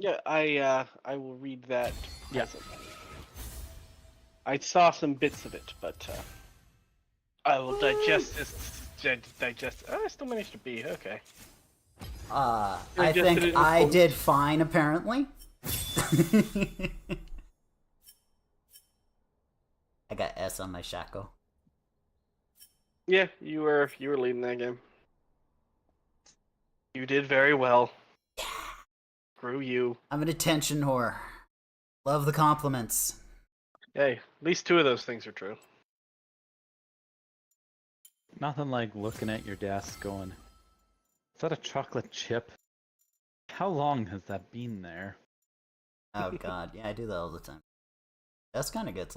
Yeah, I will read that Yeah. presently. I saw some bits of it, but I will digest this. Digest. Oh, I still managed to beat. Okay. I Digested think it in I post. did fine, apparently. I got S on my shackle. Yeah, you were leading that game. You did very well. Screw you. I'm an attention whore. Love the compliments. Hey, at least two of those things are true. Nothing like looking at your desk going, is that a chocolate chip? How long has that been there? Oh god, yeah, I do that all the time. That's kind of gets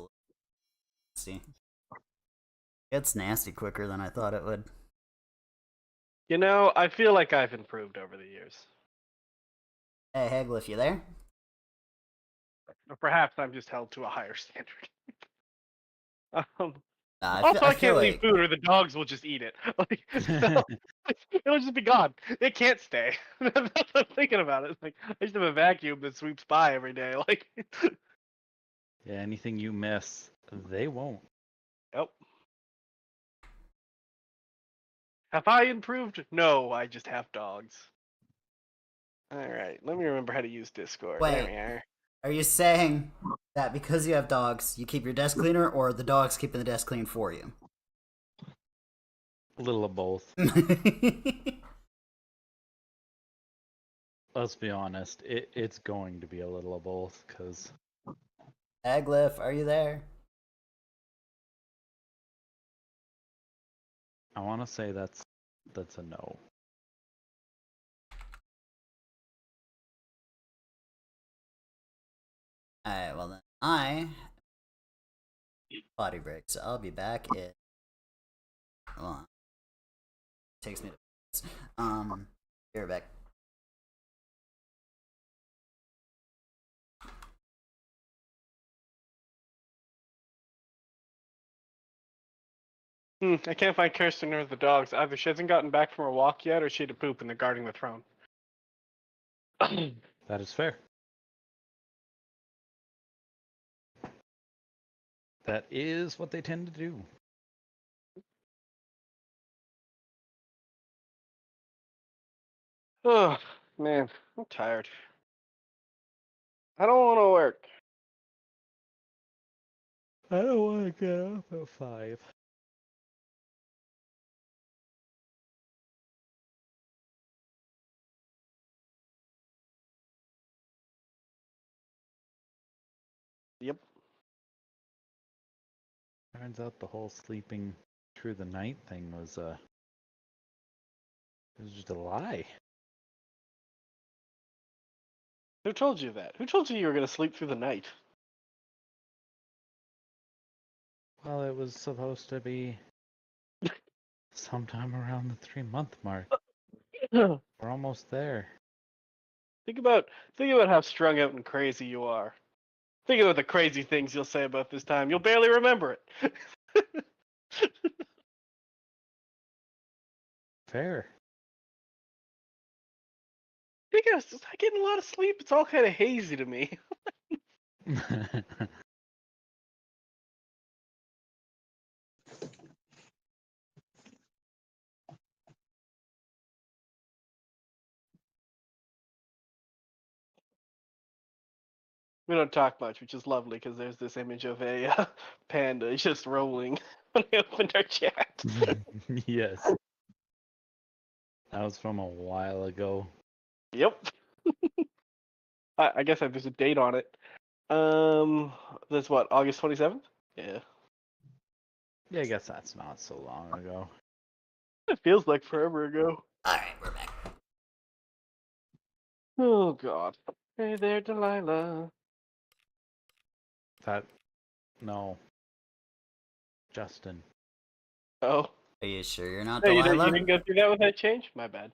nasty. It's nasty quicker than I thought it would. You know, I feel like I've improved over the years. Hey, Hegel, you there? Or perhaps I'm just held to a higher standard. Um, Nah, Also, I I feel can't leave like food, or the dogs will just eat it. Like, so, it'll just be gone. It can't stay. That's what I'm thinking about it. Like, I just have a vacuum that sweeps by every day. Like, Yeah, anything you miss, they won't. yep. Have I improved? No, I just have dogs. All right, let me remember how to use Discord. There wait. we are. Are you saying that because you have dogs, you keep your desk cleaner, or the dog's keeping the desk clean for you? A little of both. Let's be honest, it's going to be a little of both, because Aglif, are you there? I want to say that's a no. Alright, well then I potty break, so I'll be back in hold on. Takes me to be right back. I can't find Kirsten or the dogs. Either she hasn't gotten back from her walk yet, or she had to poop and they're guarding the throne. That is fair. That is what they tend to do. Oh, man, I'm tired. I don't want to work. I don't want to get up at 5. Yep. Turns out the whole sleeping through the night thing was it was just a lie. Who told you that? Who told you you were going to sleep through the night? Well, it was supposed to be sometime around the 3-month mark. think We're almost there. about how strung out and crazy you are. Think about the crazy things you'll say about this time. You'll barely remember it. Fair. I was getting a lot of sleep. It's all kind of hazy to me. We don't talk much, which is lovely because there's this image of a panda just rolling when I opened our chat. Yes. That was from a while ago. Yep. I guess there's a date on it. That's what, August 27th? Yeah. Yeah, I guess that's not so long ago. It feels like forever ago. Alright, we're back. Oh, God. Hey there, Delilah. No. Justin. Oh. Are you sure you're not Hey, you Delilah? didn't go through that with that change? My bad.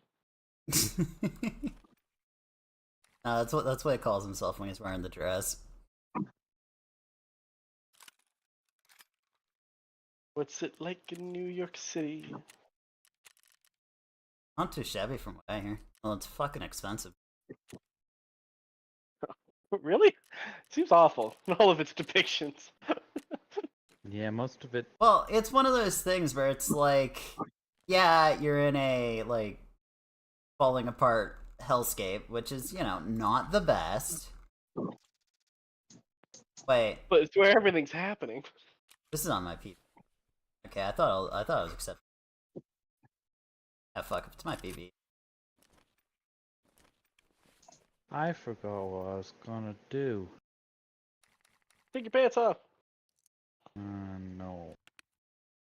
No, that's what he calls himself when he's wearing the dress. What's it like in New York City? Not too shabby from what I hear. Well, it's fucking expensive. Really? Seems awful. All of its depictions. Yeah, most of it. Well, it's one of those things where it's like, yeah, you're in a like falling apart hellscape, which is, not the best. Wait, But it's where everything's happening. this is on my PB. Okay, I thought I was accepting. Ah, fuck, it's my PB. I forgot what I was gonna do. Take your pants off. No,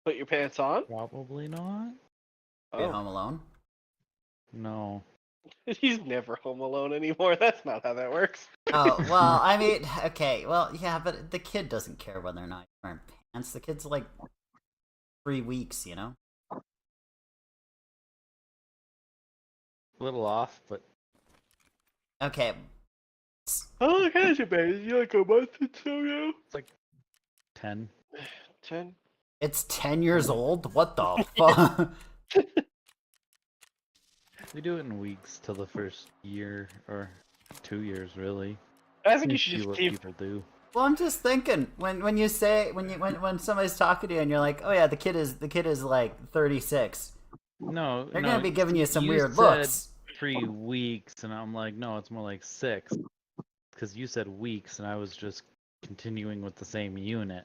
Put your pants on? probably not. Are you Oh. Home Alone? No. He's never home alone anymore. That's not how that works. Oh, well, I mean, okay, well, yeah, but the kid doesn't care whether or not you're wearing pants. The kid's like 3 weeks, A little off, but Okay, How long has it been? Is it like a month or so now? it's like 10. 10? it's 10 years old? What the fuck? We do it in weeks till the first year or 2 years, really. I think you See should just what keep. people do. Well, I'm just thinking when you say when somebody's talking to you and you're like, oh yeah, the kid is like 36. No, They're no, gonna be giving you some weird said looks. 3 weeks, and I'm like, no, it's more like 6, because you said weeks, and I was just continuing with the same unit.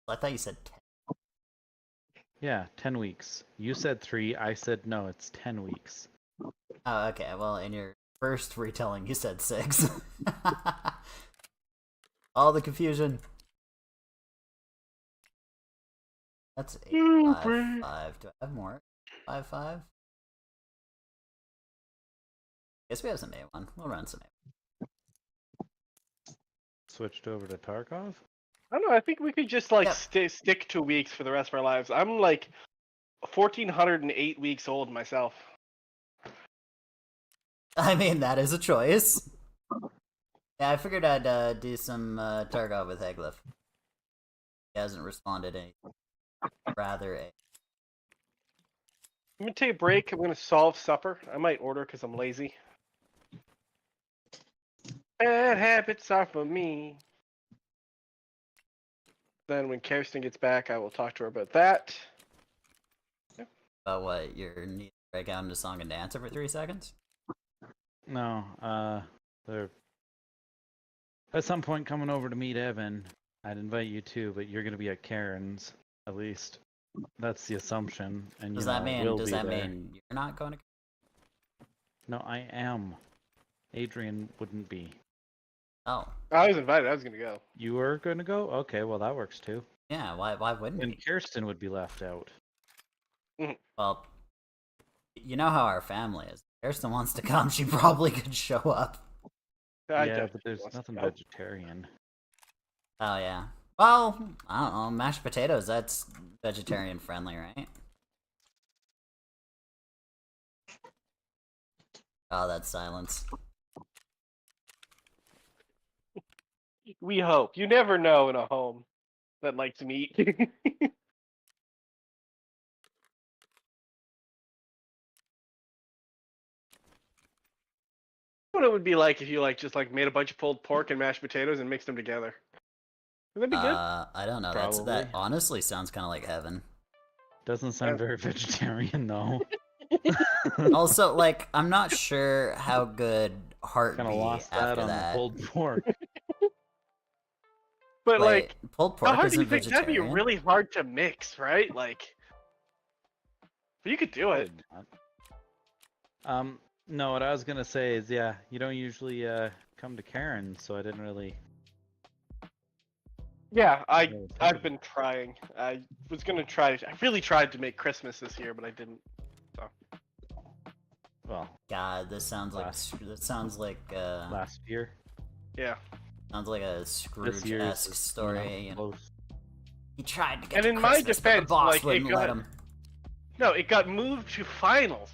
I thought you said 10. Yeah, 10 weeks. You said 3, I said no, it's 10 weeks. Oh, okay. Well, in your first retelling, you said 6. All the confusion. That's 8, Oh, 5, Brad. 5. Do I have more? 5, 5. Guess we have some A1. We'll run some A1. Switched over to Tarkov? I don't know. I think we could just like Yep. stick to weeks for the rest of our lives. I'm like 1,408 weeks old myself. I mean, that is a choice. Yeah, I figured I'd do some Tarkov with Heglif. He hasn't responded anything. Rather a. I'm gonna take a break. I'm gonna solve supper. I might order because I'm lazy. Bad habits are for me. Then when Kirsten gets back, I will talk to her about that. About what? Your need to break out into song and dance every 3 seconds? No, they're at some point coming over to meet Evan. I'd invite you too, but you're gonna be at Karen's, at least. That's the assumption. And Does you know, that mean? we'll Does be that there. mean you're not going to? No, I am. Adrian wouldn't be. Oh, I was invited. I was gonna go. You were gonna go? Okay, well that works too. yeah. Why wouldn't And we? Kirsten would be left out. Well, you know how our family is. If Kirsten wants to come, she probably could show up. I Yeah, definitely but there's want to nothing go. vegetarian. Oh yeah. Well, I don't know. Mashed potatoes. That's vegetarian friendly, right? Oh, that's silence. We hope. You never know in a home that likes meat. What it would be like if you just made a bunch of pulled pork and mashed potatoes and mixed them together. Would that be good? I don't know. That Probably. honestly sounds kind of like heaven. Doesn't sound very vegetarian though. Also, like, I'm not sure how good heart Kind be of lost that after on that. the pulled pork. But Wait, pulled how pork hard do you isn't think that'd be vegetarian. really hard to mix, right? But you could do it. Probably not. No, what I was gonna say is, yeah, you don't usually come to Karen, so I didn't really. Yeah, know what's I've up. been trying. I was gonna try. I really tried to make Christmas this year, but I didn't. Well, God, this sounds like last year. Yeah. sounds like a This year's Scrooge-esque is, story. You know? close. He tried to get And to in my Christmas, but the defense, boss it wouldn't let got him. no, it got moved to finals.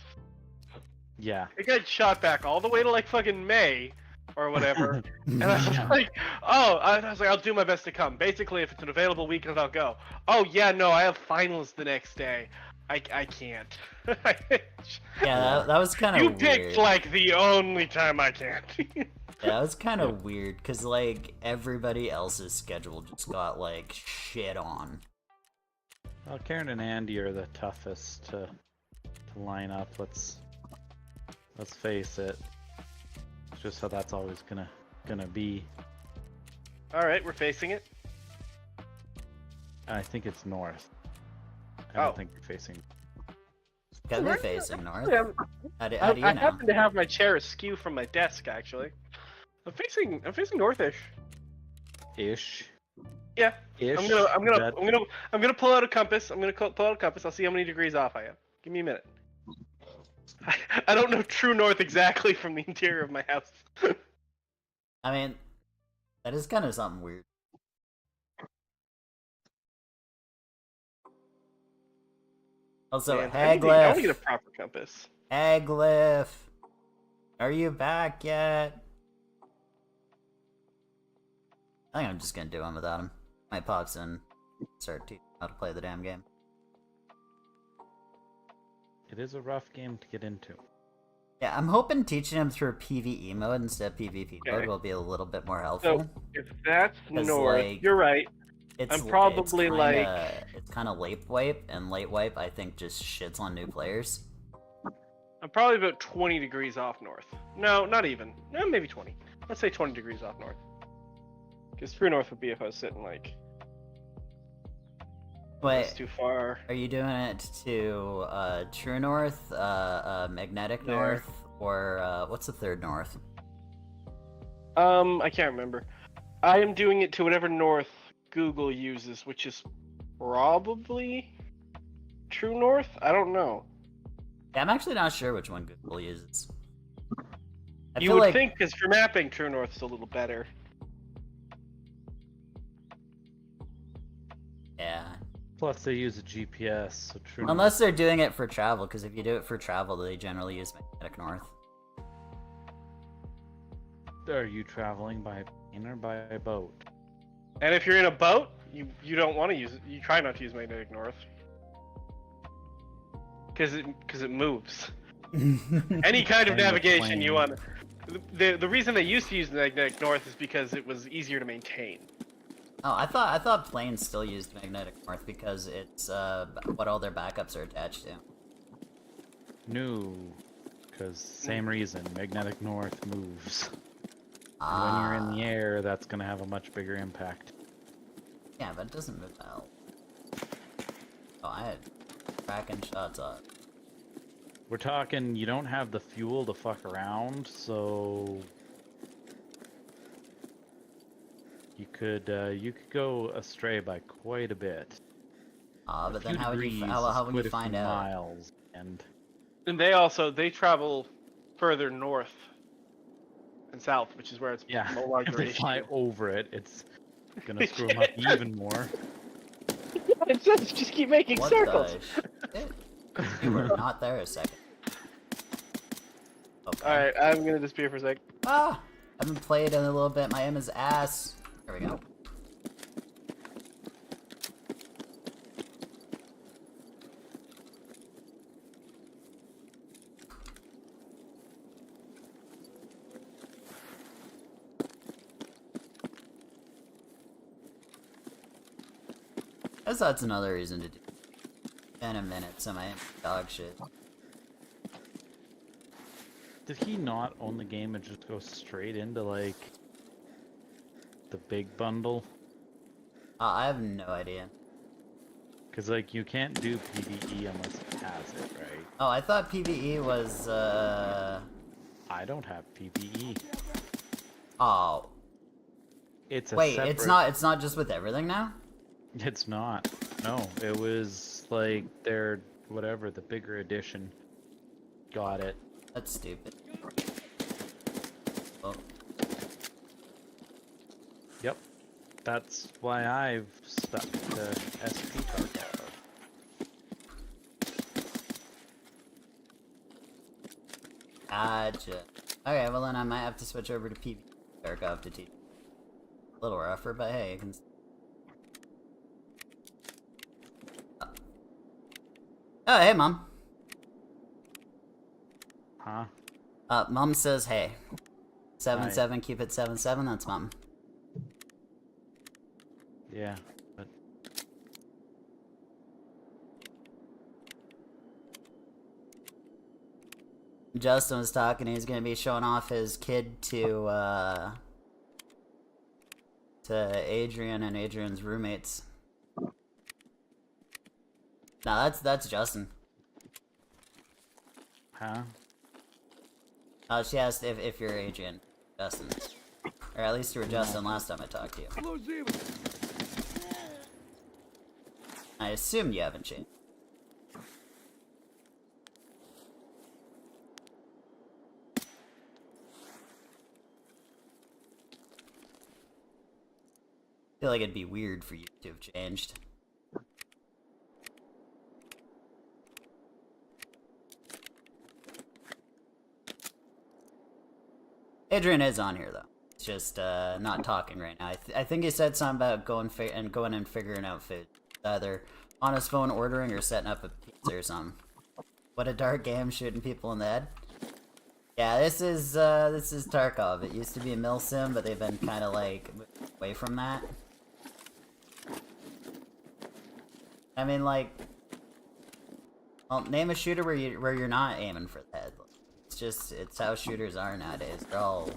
Yeah. It got shot back all the way to fucking May or whatever. And I was Yeah. like, I'll do my best to come. Basically, if it's an available weekend, I'll go. Oh yeah, no, I have finals the next day. I can't. Yeah, that was kind of You weird. picked like the only time I can't. Yeah, that was kind of weird because like everybody else's schedule just got like shit on. Well, Karen and Andy are the toughest to line up. Let's face it. It's just how that's always gonna be. All right, we're facing it. I think it's north. I don't Oh. think you're facing. Because they're facing north. Actually, How do you I know? happen to have my chair askew from my desk. Actually, I'm facing northish. Ish. Yeah. Ish. I'm gonna pull out a compass. I'm gonna pull out a compass. I'll see how many degrees off I am. Give me a minute. I don't know true north exactly from the interior of my house. I mean, that is kind of something weird. Also, Man, I want to get a Haglif, proper compass. Haglif, are you back yet? I think I'm just gonna do one without him. My pops in, start teaching how to play the damn game. It is a rough game to get into. Yeah, I'm hoping teaching him through PvE mode instead of PvP mode will be a little bit more helpful. So if that's 'Cause, north, like, you're right. It's I'm probably it's kind of late wipe, and late wipe I think just shits on new players. I'm probably about 20 degrees off north. No, not even. No, maybe 20. Let's say 20 degrees off north. Because true north would be if I was sitting like. Wait, That's too far. are you doing it to true north, magnetic There. north, or what's the third north? I can't remember. I am doing it to whatever north Google uses, which is probably true north. I don't know. Yeah, I'm actually not sure which one Google uses. I You feel would like think because for mapping, true north is a little better. yeah, Plus, they use a GPS, so true. unless they're doing it for travel, because if you do it for travel, they generally use magnetic north. Are you traveling by plane or by boat? And if you're in a boat, you don't want to use it. You try not to use magnetic north. Because it moves. Any kind of And the navigation plane. you want. The reason they used to use magnetic north is because it was easier to maintain. Oh, I thought planes still used magnetic north because it's what all their backups are attached to. No, because same reason. Magnetic north moves. And when you're in the air, that's gonna have a much bigger impact. Yeah, but it doesn't move well. Oh, I had cracking shots up. We're talking, you don't have the fuel to fuck around, so you could go astray by quite a bit. But then few how would degrees you is how would you quite a few find out? miles, and And they travel further north and south, which is where it's yeah, no longer if they an fly issue. over it, it's gonna screw them up even more. It says just keep making What circles. the shit? You were not there a second. Okay. Alright, I'm gonna disappear for a sec. Ah! I haven't played in a little bit. My aim is ass. There we go. I guess that's another reason to do 10 a minute, so my aim is dog shit. Did he not own the game and just go straight into like the big bundle? I have no idea. Because like you can't do PvE unless it has it, right? Oh, I thought PvE was, I don't have PvE. Oh. It's a Wait, separate... it's not just with everything now? It's not. No, it was like their whatever, the bigger edition got it. That's stupid. Oh. Yep. That's why I've stuck to SP Tarkov. Gotcha. Okay, well then I might have to switch over to PvP Tarkov to teach. A little rougher, but hey, you can... Oh, hey, Mom. Huh? Mom says hey. Hi. 7-7, keep it 7-7, that's Mom. Yeah, but Justin was talking, he's gonna be showing off his kid to Adrian and Adrian's roommates. No, that's Justin. huh? She asked if you're Adrian. Justin. Or at least you were Justin last time I talked to you. I assume you haven't changed. I feel like it'd be weird for you to have changed. Adrian is on here though. It's just not talking right now. I think he said something about going and figuring out food, either on his phone ordering or setting up a pizza or something. What a dark game, shooting people in the head. Yeah, this is Tarkov. It used to be a mill sim, but they've been kind of like away from that. I mean, like, well, name a shooter where you're not aiming for the head. It's how shooters are nowadays. They're all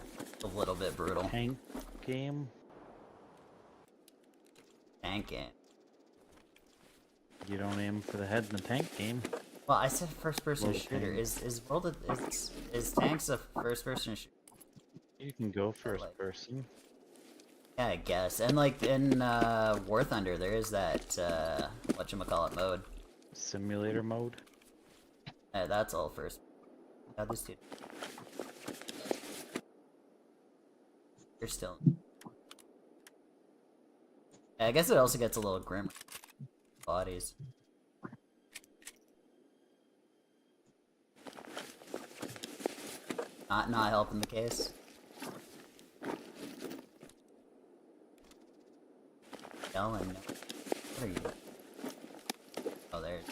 a little bit brutal. Tank game? Tank game. You don't aim for the head in the tank game. Well, I said first-person Low shooter. tank. Is tanks a first-person shooter? You can go first like- person. Yeah, I guess. And like in War Thunder, there is that whatchamacallit mode. Simulator mode. That's all first. Yeah, these two. You're still. Yeah, I guess it also gets a little grim. Bodies. Not helping the case. Yelling. What are you doing? Oh, there's.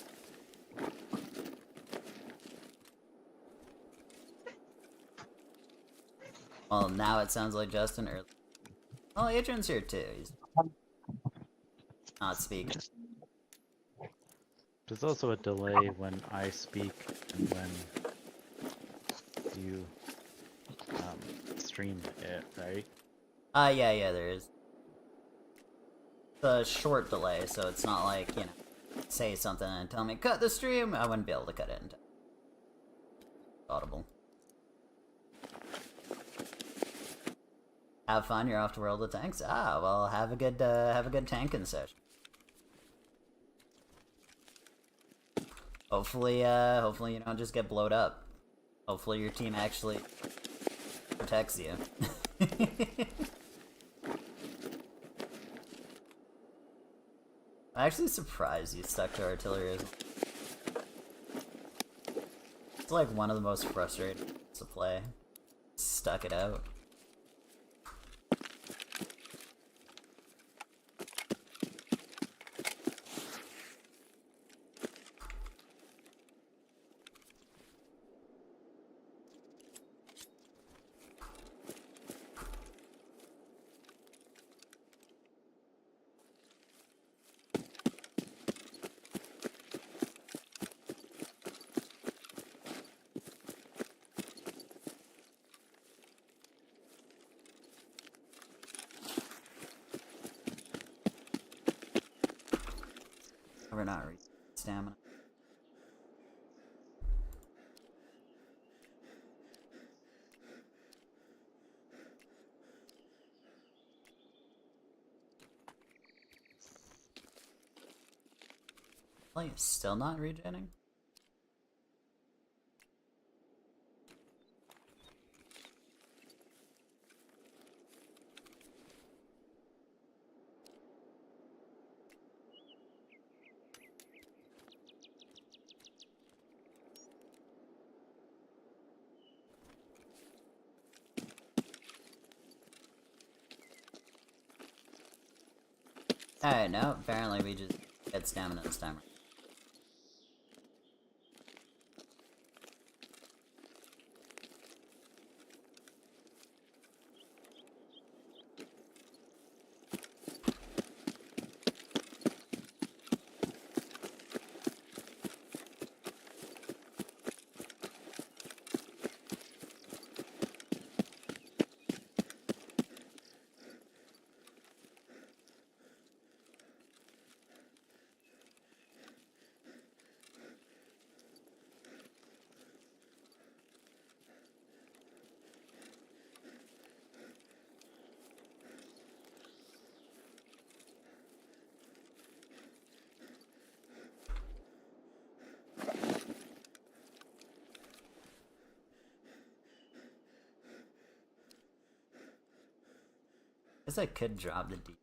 Well, now it sounds like Justin early. Oh, Adrian's here too. He's not speaking. There's also a delay when I speak and when you stream it, right? Yeah, there is. It's a short delay, so it's not like, you know, say something and tell me, cut the stream! I wouldn't be able to cut it in time. Audible. Have fun, you're off to World of Tanks? Ah, well, have a good tanking session. Hopefully you don't just get blowed up. Hopefully your team actually protects you. I'm actually surprised you stuck to artillery. It's like one of the most frustrating to play. Stuck it out. We're not reaching stamina. Like, still not regenning? Alright, no, apparently we just get stamina this time. guess I could drop the D.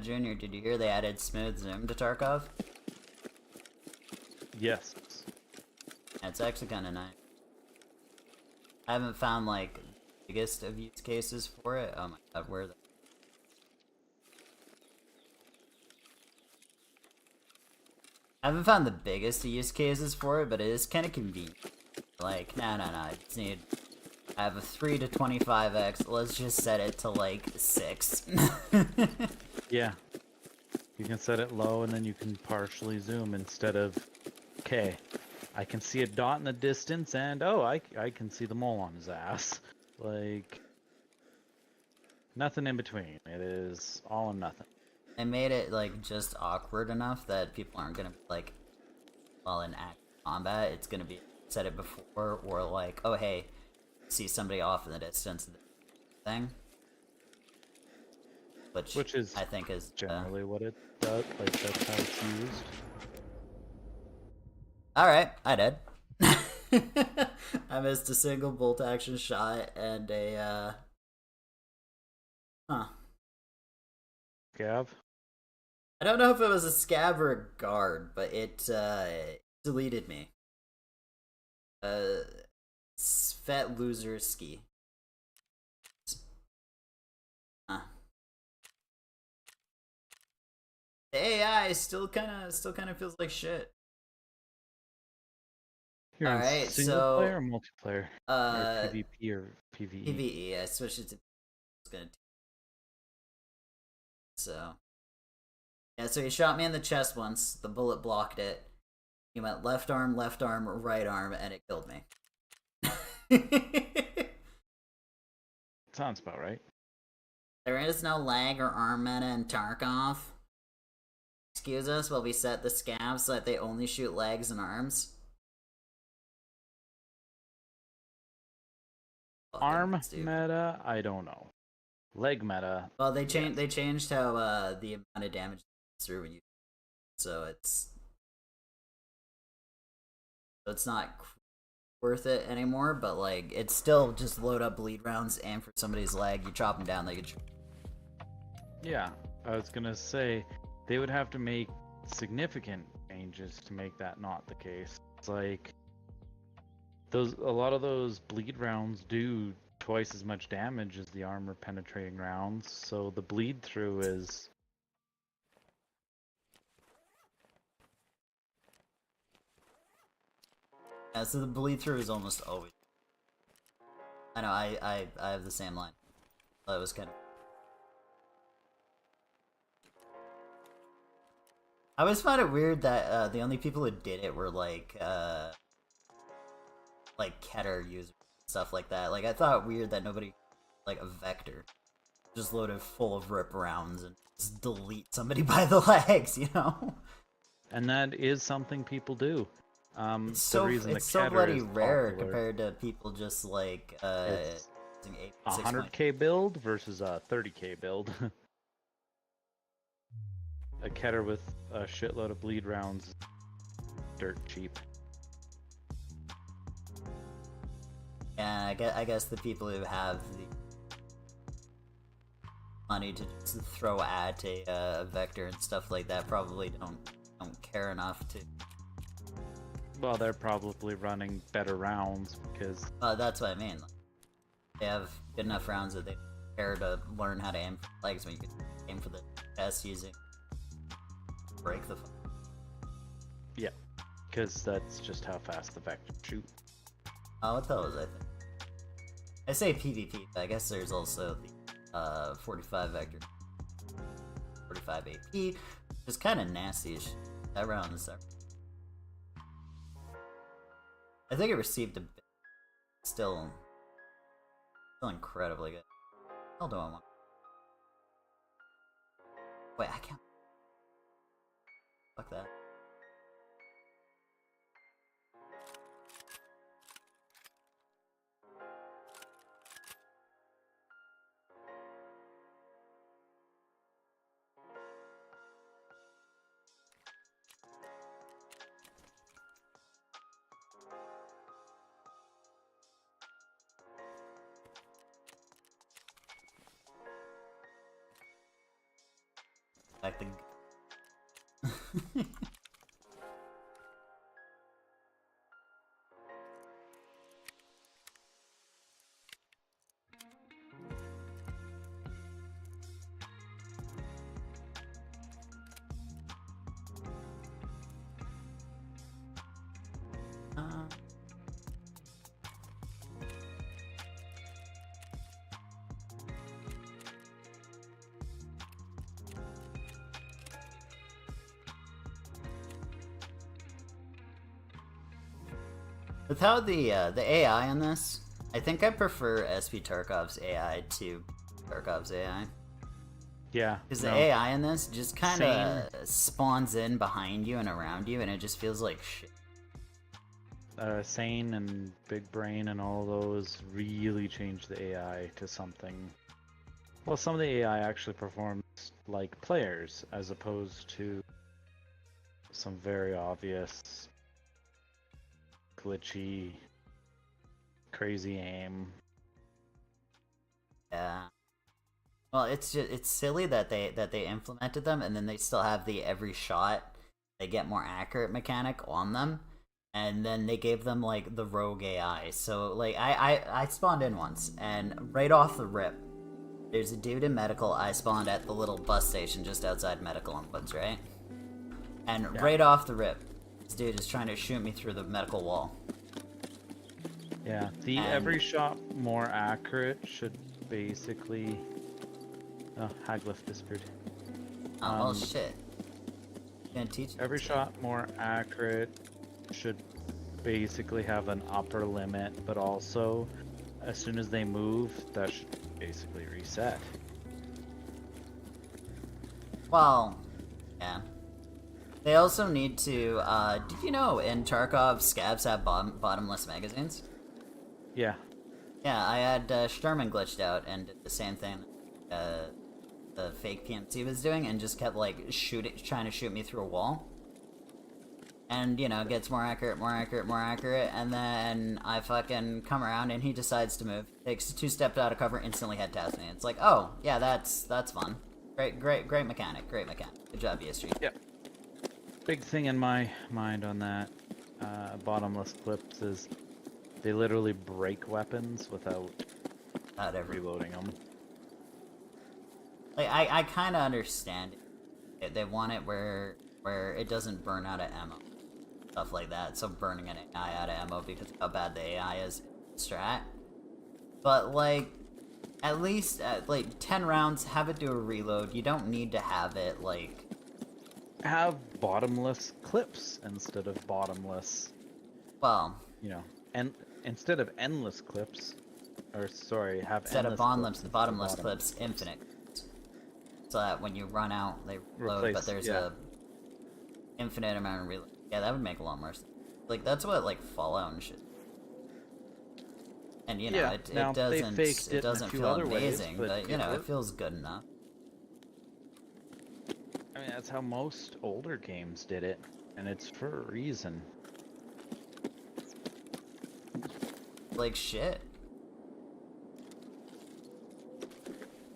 Junior, did you hear they added smooth zoom to Tarkov? Yes. Yeah, it's actually kind of nice. I haven't found like the biggest of use cases for it. Oh my god, where are they? I haven't found the biggest use cases for it, but it is kind of convenient. Like, no, I just need. I have a 3 to 25x. Let's just set it to like 6. Yeah. You can set it low and then you can partially zoom instead of, okay, I can see a dot in the distance and, oh, I can see the mole on his ass. Like, nothing in between. It is all or nothing. I made it like just awkward enough that people aren't gonna like, while in active combat, it's gonna be set it before or like, oh hey, see somebody off in the distance thing. Which is I think is generally what it does. Like that's how it's used. All right, I did. I missed a single bolt action shot and a Gav? I don't know if it was a scav or a guard, but it deleted me. Fat loser ski. The AI still kind of feels like shit. Here in Alright, single so player or multiplayer? Or PvP or PvE? PvE. I switched it to. So yeah, so he shot me in the chest once. The bullet blocked it. He went left arm, right arm, and it killed me. Sounds about right. There is no leg or arm meta in Tarkov. Excuse us while we set the scavs so that they only shoot legs and arms. Arm meta, I don't know. Leg meta. Well, they changed. They changed how the amount of damage through when you. So it's not worth it anymore. But like, it's still just load up bleed rounds, and for somebody's leg, you chop them down. They could. Yeah, I was gonna say they would have to make significant changes to make that not the case. It's like a lot of those bleed rounds do twice as much damage as the armor penetrating rounds, so the bleed through is Yeah, so the bleed through is almost always. I know. I have the same line. That was kind of. I always found it weird that the only people who did it were like Keter users, stuff like that. Like I thought it weird that nobody like a vector just loaded full of rip rounds and just delete somebody by the legs, you know? and that is something people do. It's so bloody rare compared to people just like using a 100k build versus a 30k build. A Keter with a shitload of bleed rounds is dirt cheap. Yeah, I guess the people who have the money to just throw at a vector and stuff like that probably don't care enough to. Well, they're probably running better rounds because. That's what I mean. Like, they have good enough rounds that they don't care to learn how to aim for legs when you can aim for the chest using break the. Yeah, because that's just how fast the vector shoot. Oh, what those? I think. I say PvP, but I guess there's also the 45 vector, 45 AP, which is kind of nasty. That round is I think it received a bit. Still incredibly good. What the hell do I want? Wait, I can't. Fuck that. Like the. With how the AI on this, I think I prefer SP Tarkov's AI to Tarkov's AI. Yeah. Because the AI in this just kind of spawns in behind you and around you, and it just feels like shit. Sane and Big Brain and all those really changed the AI to something. Well, some of the AI actually performs like players, as opposed to some very obvious glitchy, crazy aim. Yeah. Well, it's silly that they implemented them, and then they still have the every shot they get more accurate mechanic on them, and then they gave them like the rogue AI. So like I spawned in once, and right off the rip, there's a dude in medical. I spawned at the little bus station just outside medical in Woods, right? And right off the rip, this dude is trying to shoot me through the medical wall. Yeah, the every shot more accurate should basically. Oh, Haglift disappeared. Oh, well, shit. Gonna teach every shot more accurate should basically have an upper limit, but also, as soon as they move, that should basically reset. Well, yeah. They also need to, did you know in Tarkov, scavs have bottomless magazines? Yeah. Yeah, I had Sturman glitched out and did the same thing the fake PMC was doing, and just kept like trying to shoot me through a wall. And, you know, gets more accurate, and then I fucking come around and he decides to move. Takes 2 steps out of cover, instantly head taps me. It's like, oh, yeah, that's fun. Great mechanic, Good job, ESG. Yep. Big thing in my mind on that bottomless clips is they literally break weapons without reloading them. Like, I kind of understand it. They want it where it doesn't burn out of ammo. Stuff like that. So burning an AI out of ammo because of how bad the AI is strat. But, like, at least, like, 10 rounds, have it do a reload. You don't need to have it, like... Have bottomless clips instead of bottomless... Well... You know, and instead of endless clips... Or, sorry, have instead of bottomless clips, clips, infinite. So that when you run out, they reload, but there's a infinite amount of reload. Yeah, that would make a lot more sense. Like, that's what, like, Fallout and shit. And, you know, it doesn't feel amazing, but, you know, it feels good enough. I mean, that's how most older games did it, and it's for a reason. Like, shit.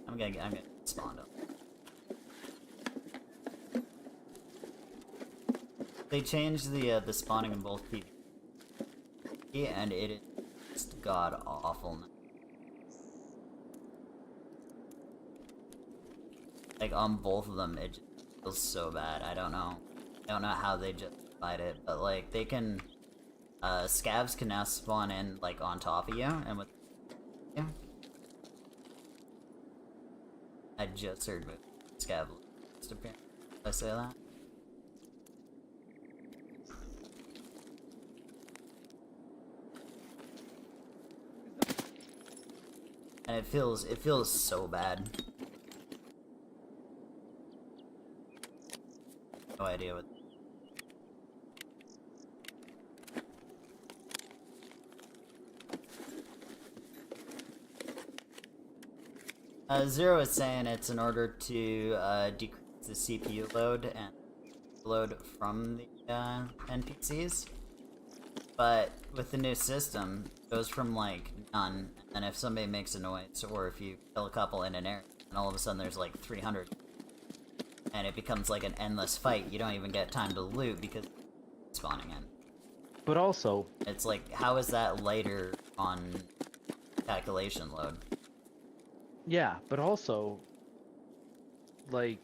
I'm gonna get spawned up. They changed the spawning in both PvP, and it is just god awful. Like on both of them, it just feels so bad. I don't know how they justified it, but like they can, scavs can now spawn in like on top of you, and with I just heard scav disappear. Did I say that? And it feels so bad. No idea what. Zero is saying it's in order to decrease the CPU load and load from the NPCs. But with the new system, it goes from like none, and if somebody makes a noise, or if you kill a couple in an area, and all of a sudden there's like 300, and it becomes like an endless fight, you don't even get time to loot because it's spawning in. But also, It's like, how is that lighter on calculation load? yeah, but also, like,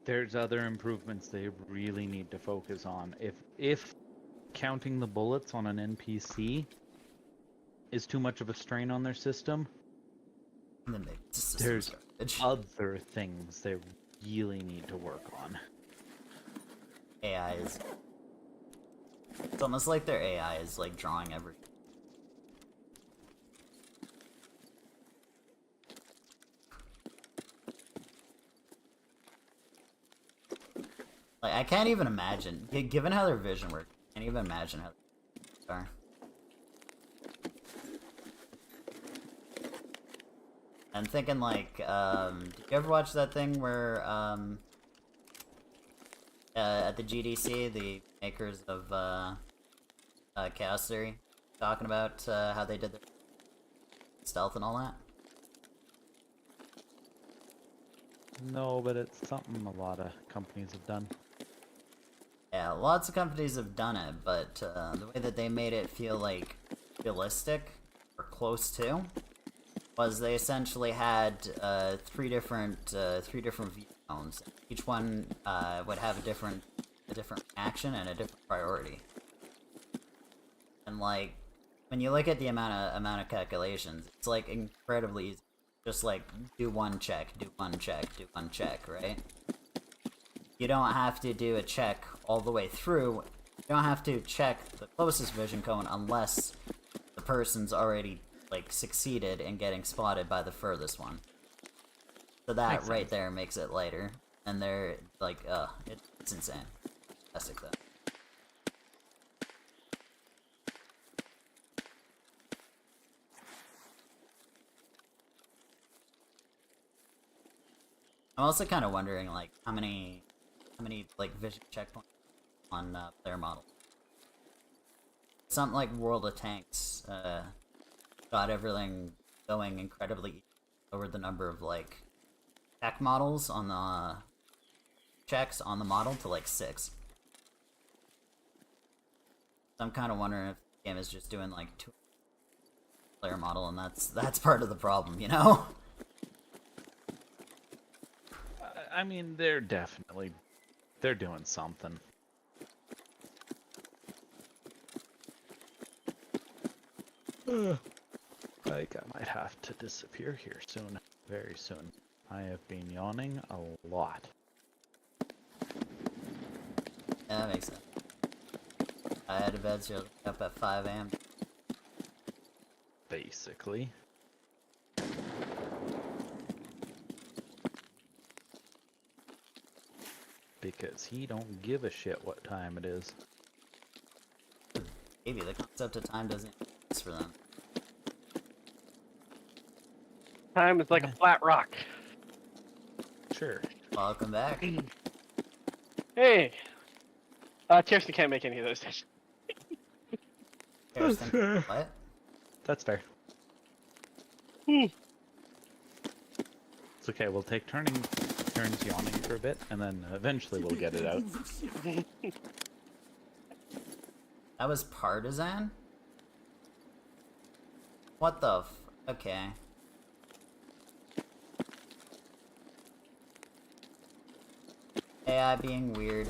there's other improvements they really need to focus on. If counting the bullets on an NPC is too much of a strain on their system, And then the system's there's garbage. other things they really need to work on. AI is. It's almost like their AI is like drawing every. Like, I can't even imagine, given how their vision works, I can't even imagine how they are. I'm thinking like, did you ever watch that thing where, at the GDC, the makers of, Chaos Theory, talking about, how they did their stealth and all that? No, but it's something a lot of companies have done. Yeah, lots of companies have done it, but the way that they made it feel like realistic or close to was they essentially had three different view tones. Each one would have a different action and a different priority. And like when you look at the amount of calculations, it's like incredibly easy. Just like do one check, do one check, do one check, right? You don't have to do a check all the way through. You don't have to check the closest vision cone unless the person's already like succeeded in getting spotted by the furthest one. So that Makes right sense. there makes it lighter. And they're like, it's insane. Fantastic though. I'm also kind of wondering like how many like vision checkpoints on player model. Something like World of Tanks got everything going incredibly easy. Lowered the number of like tech models on the checks on the model to like 6. So I'm kind of wondering if the game is just doing like 2 player model, and that's part of the problem, you know? I mean, they're doing something. Like, I might have to disappear here soon. Very soon. I have been yawning a lot. Yeah, that makes sense. I had to bed, so I was up at 5 a.m. Basically. Because he don't give a shit what time it is. Maybe the concept of time doesn't exist for them. Time is like a flat rock. Sure. Welcome back. Hey, Kirsten can't make any of those dishes. Harrison, what? That's fair. Hmm. It's okay, we'll take turns yawning for a bit, and then eventually we'll get it out. That was partisan? What the f- okay. AI being weird.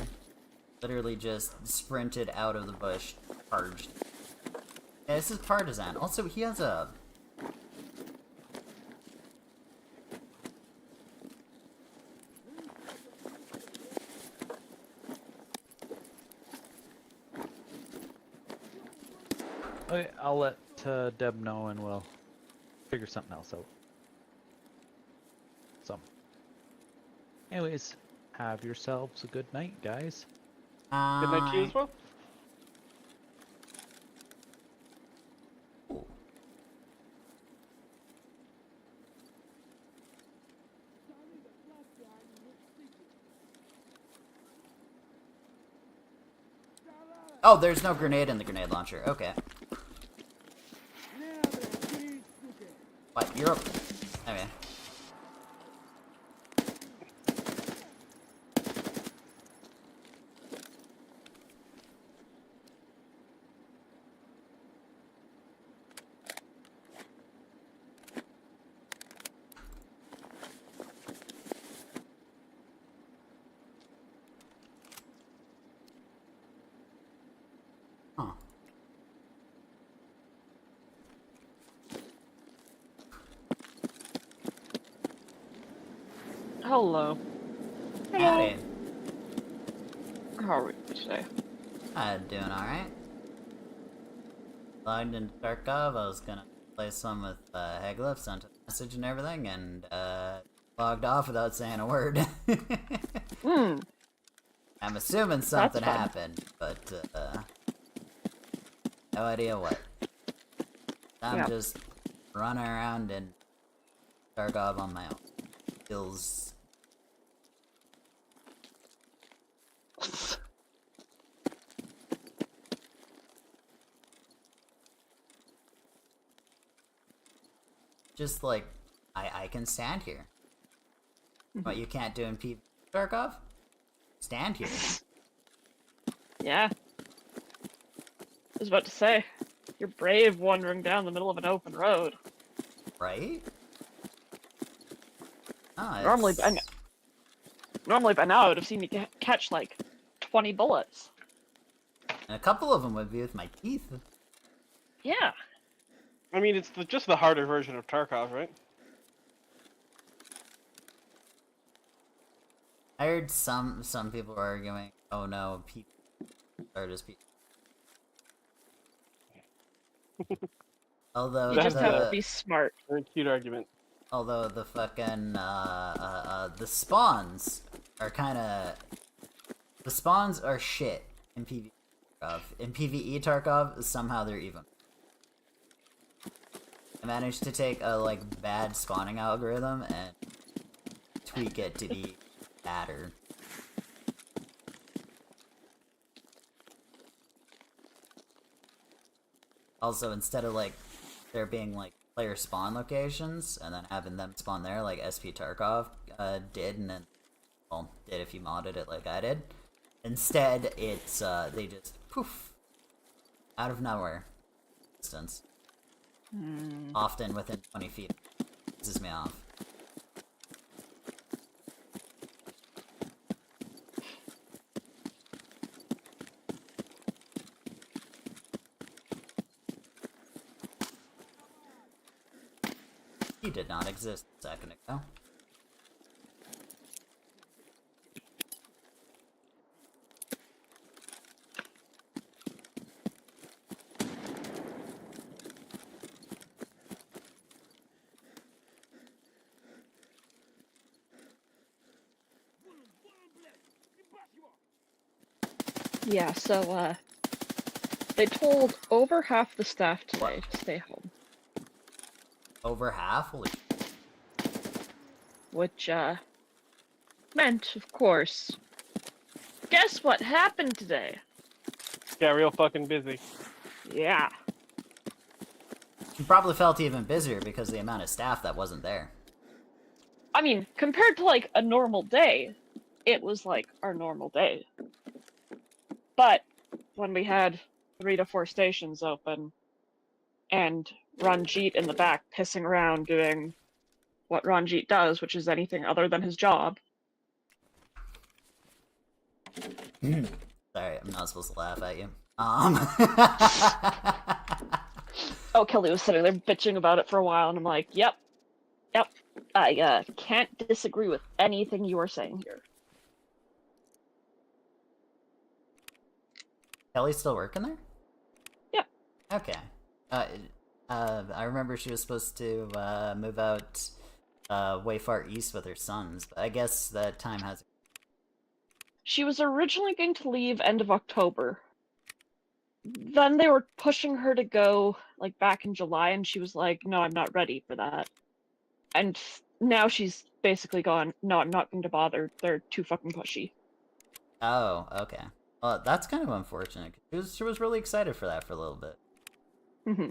Literally just sprinted out of the bush, charged. Yeah, this is partisan. Also, he has a... Okay, I'll let Deb know, and we'll figure something else out. So, anyways, have yourselves a good night, guys. Good night to you as well. Oh, there's no grenade in the grenade launcher. Okay. What? You're up. Okay. Huh. Hello. Howdy. How are we today? Doing alright. Logged into Tarkov, I was gonna play some with Heglif, sent a message and everything, and logged off without saying a word. Hmm. I'm assuming something fun. happened, but no idea what. I'm Yeah. just running around in Tarkov on my own. Feels just like I can stand here. What you can't do in Tarkov? Stand here. Yeah. I was about to say, you're brave wandering down the middle of an open road. Right? Oh, Normally, it's... Normally by now I would have seen you catch like 20 bullets. And a couple of them would be with my teeth. Yeah. I mean, it's just the harder version of Tarkov, right? I heard some people arguing, oh no, people are just people. Although You just have to That's be smart. Very cute argument. although the fucking the spawns are kinda the spawns are shit in PvE Tarkov. In PvE Tarkov, somehow they're even. I managed to take a like bad spawning algorithm and tweak it to be badder. Also, instead of like there being like player spawn locations and then having them spawn there like SP Tarkov did, and then well did if you modded it like I did. Instead, it's they just poof out of nowhere distance. Often within 20 feet. Pisses me off. He did not exist a second ago. Yeah, so, they told over half the staff today to stay home. Over half? Holy Which, meant, of course, guess what happened today? Got real fucking busy. Yeah. He probably felt even busier because of the amount of staff that wasn't there. I mean, compared to, like, a normal day, it was, like, our normal day. But when we had 3 to 4 stations open, and Ranjit in the back pissing around doing what Ranjit does, which is anything other than his job. Sorry, I'm not supposed to laugh at you. Oh, Kelly was sitting there bitching about it for a while, and I'm like, yep, I can't disagree with anything you are saying here. Kelly's still working there? Yeah. Okay. I remember she was supposed to move out way far east with her sons, but I guess that time has. She was originally going to leave end of October. Then they were pushing her to go like back in July, and she was like, "No, I'm not ready for that." And now she's basically gone, "No, I'm not going to bother. They're too fucking pushy." Oh, okay. Well, that's kind of unfortunate. She was really excited for that for a little bit. Hmm.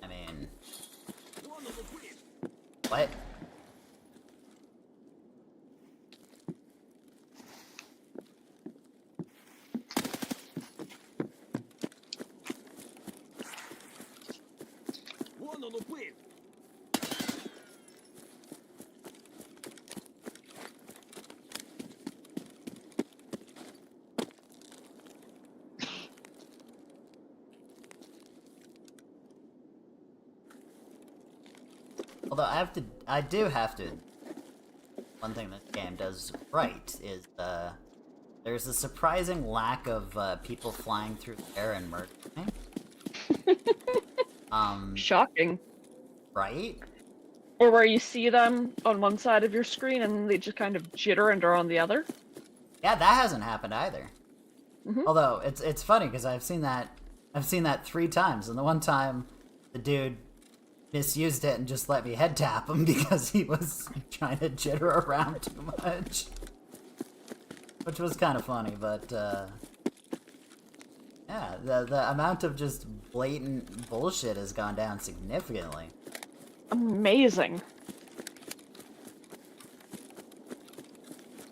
I mean, what? Although I do have to. One thing this game does right is there's a surprising lack of people flying through the air and murdering. Shocking. Right? Or where you see them on one side of your screen and they just kind of jitter and are on the other. Yeah, that hasn't happened either. Mhm. Although it's funny because I've seen that 3 times, and the one time the dude misused it and just let me head tap him because he was trying to jitter around too much, which was kind of funny. But yeah, the amount of just blatant bullshit has gone down significantly. Amazing.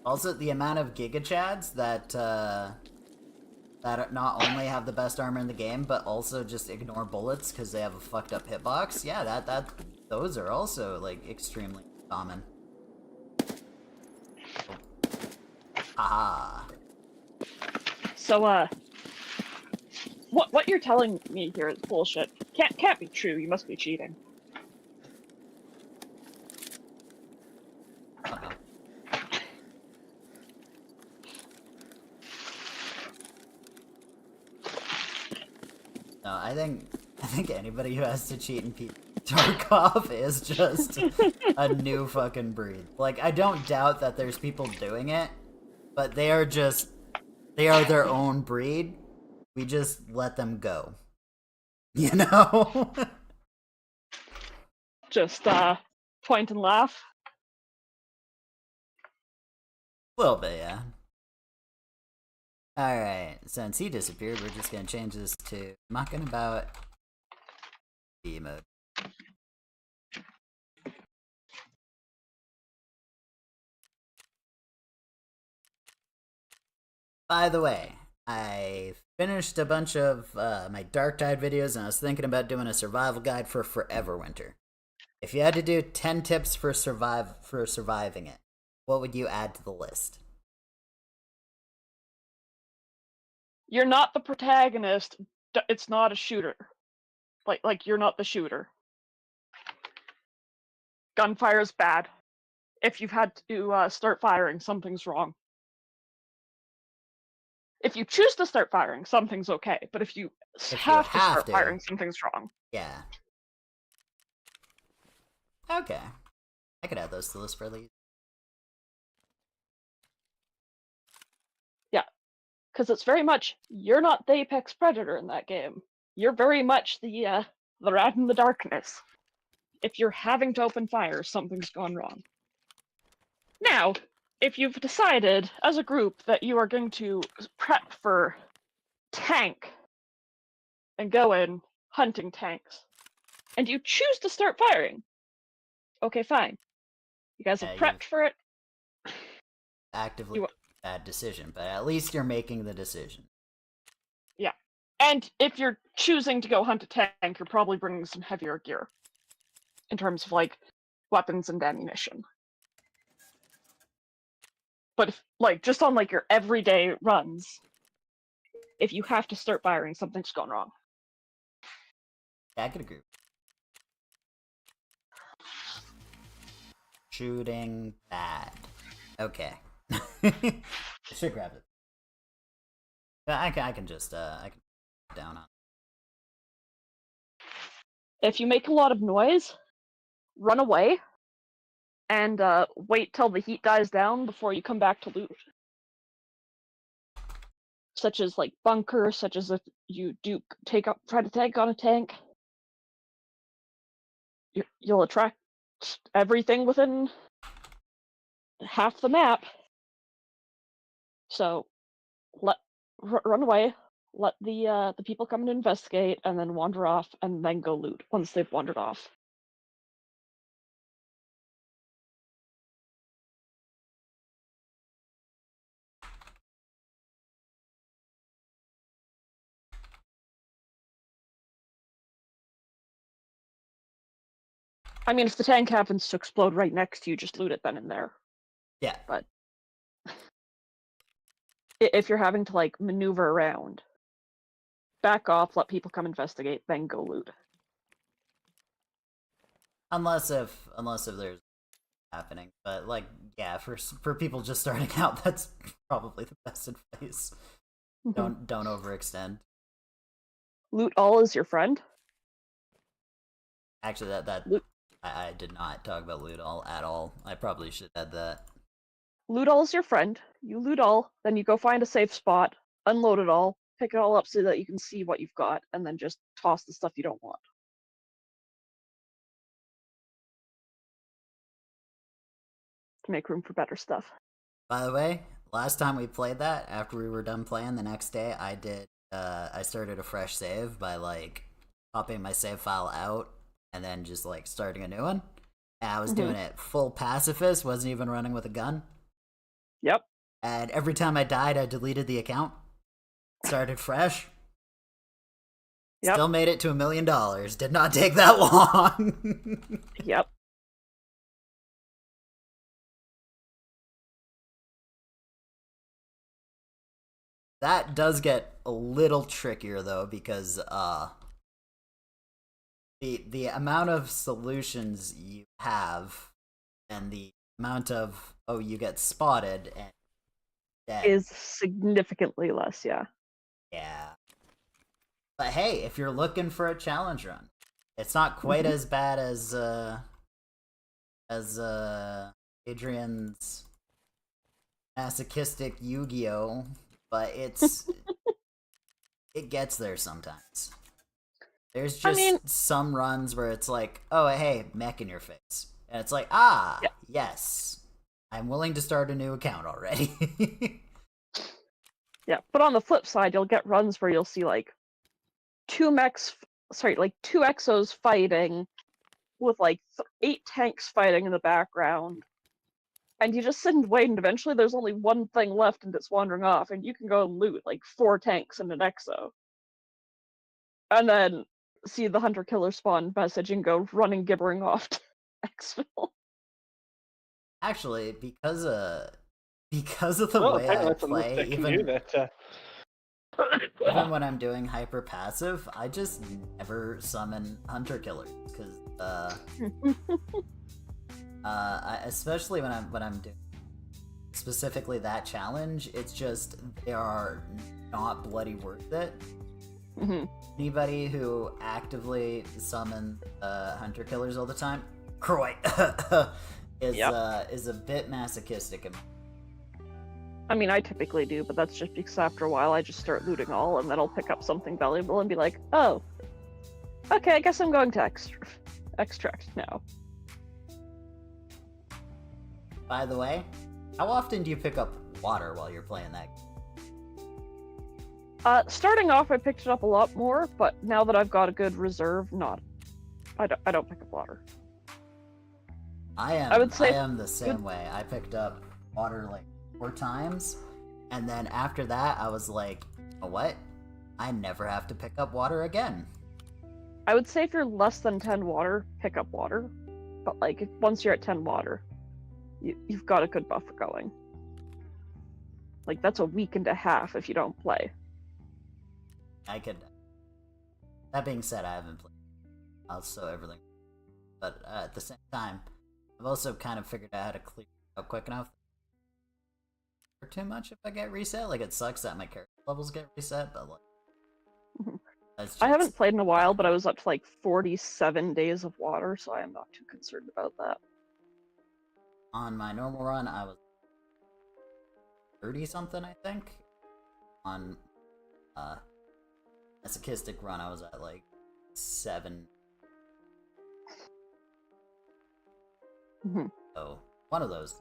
Also, the amount of Giga Chads that not only have the best armor in the game, but also just ignore bullets because they have a fucked up hitbox. Yeah, those are also like extremely common. Haha. So, what you're telling me here is bullshit. Can't be true. You must be cheating. Uh-oh. No, I think anybody who has to cheat in Tarkov is just a new fucking breed. Like, I don't doubt that there's people doing it, but they are their own breed. We just let them go. You know? Just point and laugh. A little bit, yeah. Alright, since he disappeared, we're just gonna change this to mucking about B mode. By the way, I finished a bunch of my Dark Tide videos, and I was thinking about doing a survival guide for Forever Winter. If you had to do 10 tips for surviving it, what would you add to the list? You're not the protagonist. It's not a shooter. Like you're not the shooter. Gunfire's bad. If you've had to start firing, something's wrong. If you choose to start firing, something's okay. But if you have to start firing, something's wrong. Yeah. Okay. I could add those to the list for these. Yeah. Because it's very much, you're not the apex predator in that game. You're very much the rat in the darkness. If you're having to open fire, something's gone wrong. Now, if you've decided as a group that you are going to prep for tank and go in hunting tanks, and you choose to start firing, okay, fine. You guys have prepped for it. Actively bad decision, but at least you're making the decision. Yeah. And if you're choosing to go hunt a tank, you're probably bringing some heavier gear in terms of like weapons and ammunition. But if, like, just on like your everyday runs, if you have to start firing, something's gone wrong. Yeah, I could agree. Shooting bad. Okay. I should grab it. I can just I can down on. If you make a lot of noise, run away, and wait till the heat dies down before you come back to loot. Such as like bunker, such as if you do try to tank on a tank. You'll attract everything within half the map. So run away, let the people come and investigate, and then wander off, and then go loot once they've wandered off. I mean, if the tank happens to explode right next to you, just loot it then and there. Yeah. But if you're having to like maneuver around, back off, let people come investigate, then go loot. Unless if there's happening, but like yeah, for people just starting out, that's probably the best advice. Don't overextend. Loot all is your friend. Actually, that Loot. I did not talk about loot all at all. I probably should add that. Loot all is your friend. You loot all, then you go find a safe spot, unload it all, pick it all up so that you can see what you've got, and then just toss the stuff you don't want. To make room for better stuff. By the way, last time we played that, after we were done playing, the next day I started a fresh save by like popping my save file out and then just like starting a new one. And I was doing it full pacifist, wasn't even running with a gun. Yep. And every time I died, I deleted the account, started fresh. Yep. Still made it to $1 million. Did not take that long. Yep. That does get a little trickier though, because the amount of solutions you have and the amount of you get spotted and dead is significantly less, yeah. Yeah. But hey, if you're looking for a challenge run, it's not quite as bad as Adrian's masochistic Yu-Gi-Oh, but it's it gets there sometimes. There's just some runs where it's like, oh hey, mech in your face. And it's like, yes. I'm willing to start a new account already. Yeah, but on the flip side, you'll get runs where you'll see like two exos fighting with like 8 tanks fighting in the background. And you just sit and wait, and eventually there's only one thing left and it's wandering off, and you can go and loot like 4 tanks and an exo. And then see the hunter-killer spawn message and go running gibbering off to exfil. Actually, because of the way I play, even when I'm doing hyper passive, I just never summon hunter killers because especially when I'm doing specifically that challenge, it's just they are not bloody worth it. Anybody who actively summons hunter killers all the time, Croy, is a bit masochistic. I mean, I typically do, but that's just because after a while I just start looting all, and then I'll pick up something valuable and be like, oh, okay, I guess I'm going to extract now. By the way, how often do you pick up water while you're playing that game? Starting off, I picked it up a lot more, but now that I've got a good reserve, I don't pick up water. I am the same way. I picked up water like 4 times, and then after that, I was like, you know what? I never have to pick up water again. I would say if you're less than 10 water, pick up water. But like, once you're at 10 water, you've got a good buffer going. Like, that's a week and a half if you don't play. That being said, I haven't played so everything. But at the same time, I've also kind of figured out how to clear it out quick enough. Or too much if I get reset. Like, it sucks that my character levels get reset, but like, that's just... I haven't played in a while, but I was up to like 47 days of water, so I am not too concerned about that. On my normal run, I was 30 something, I think. On masochistic run, I was at like 7. So one of those.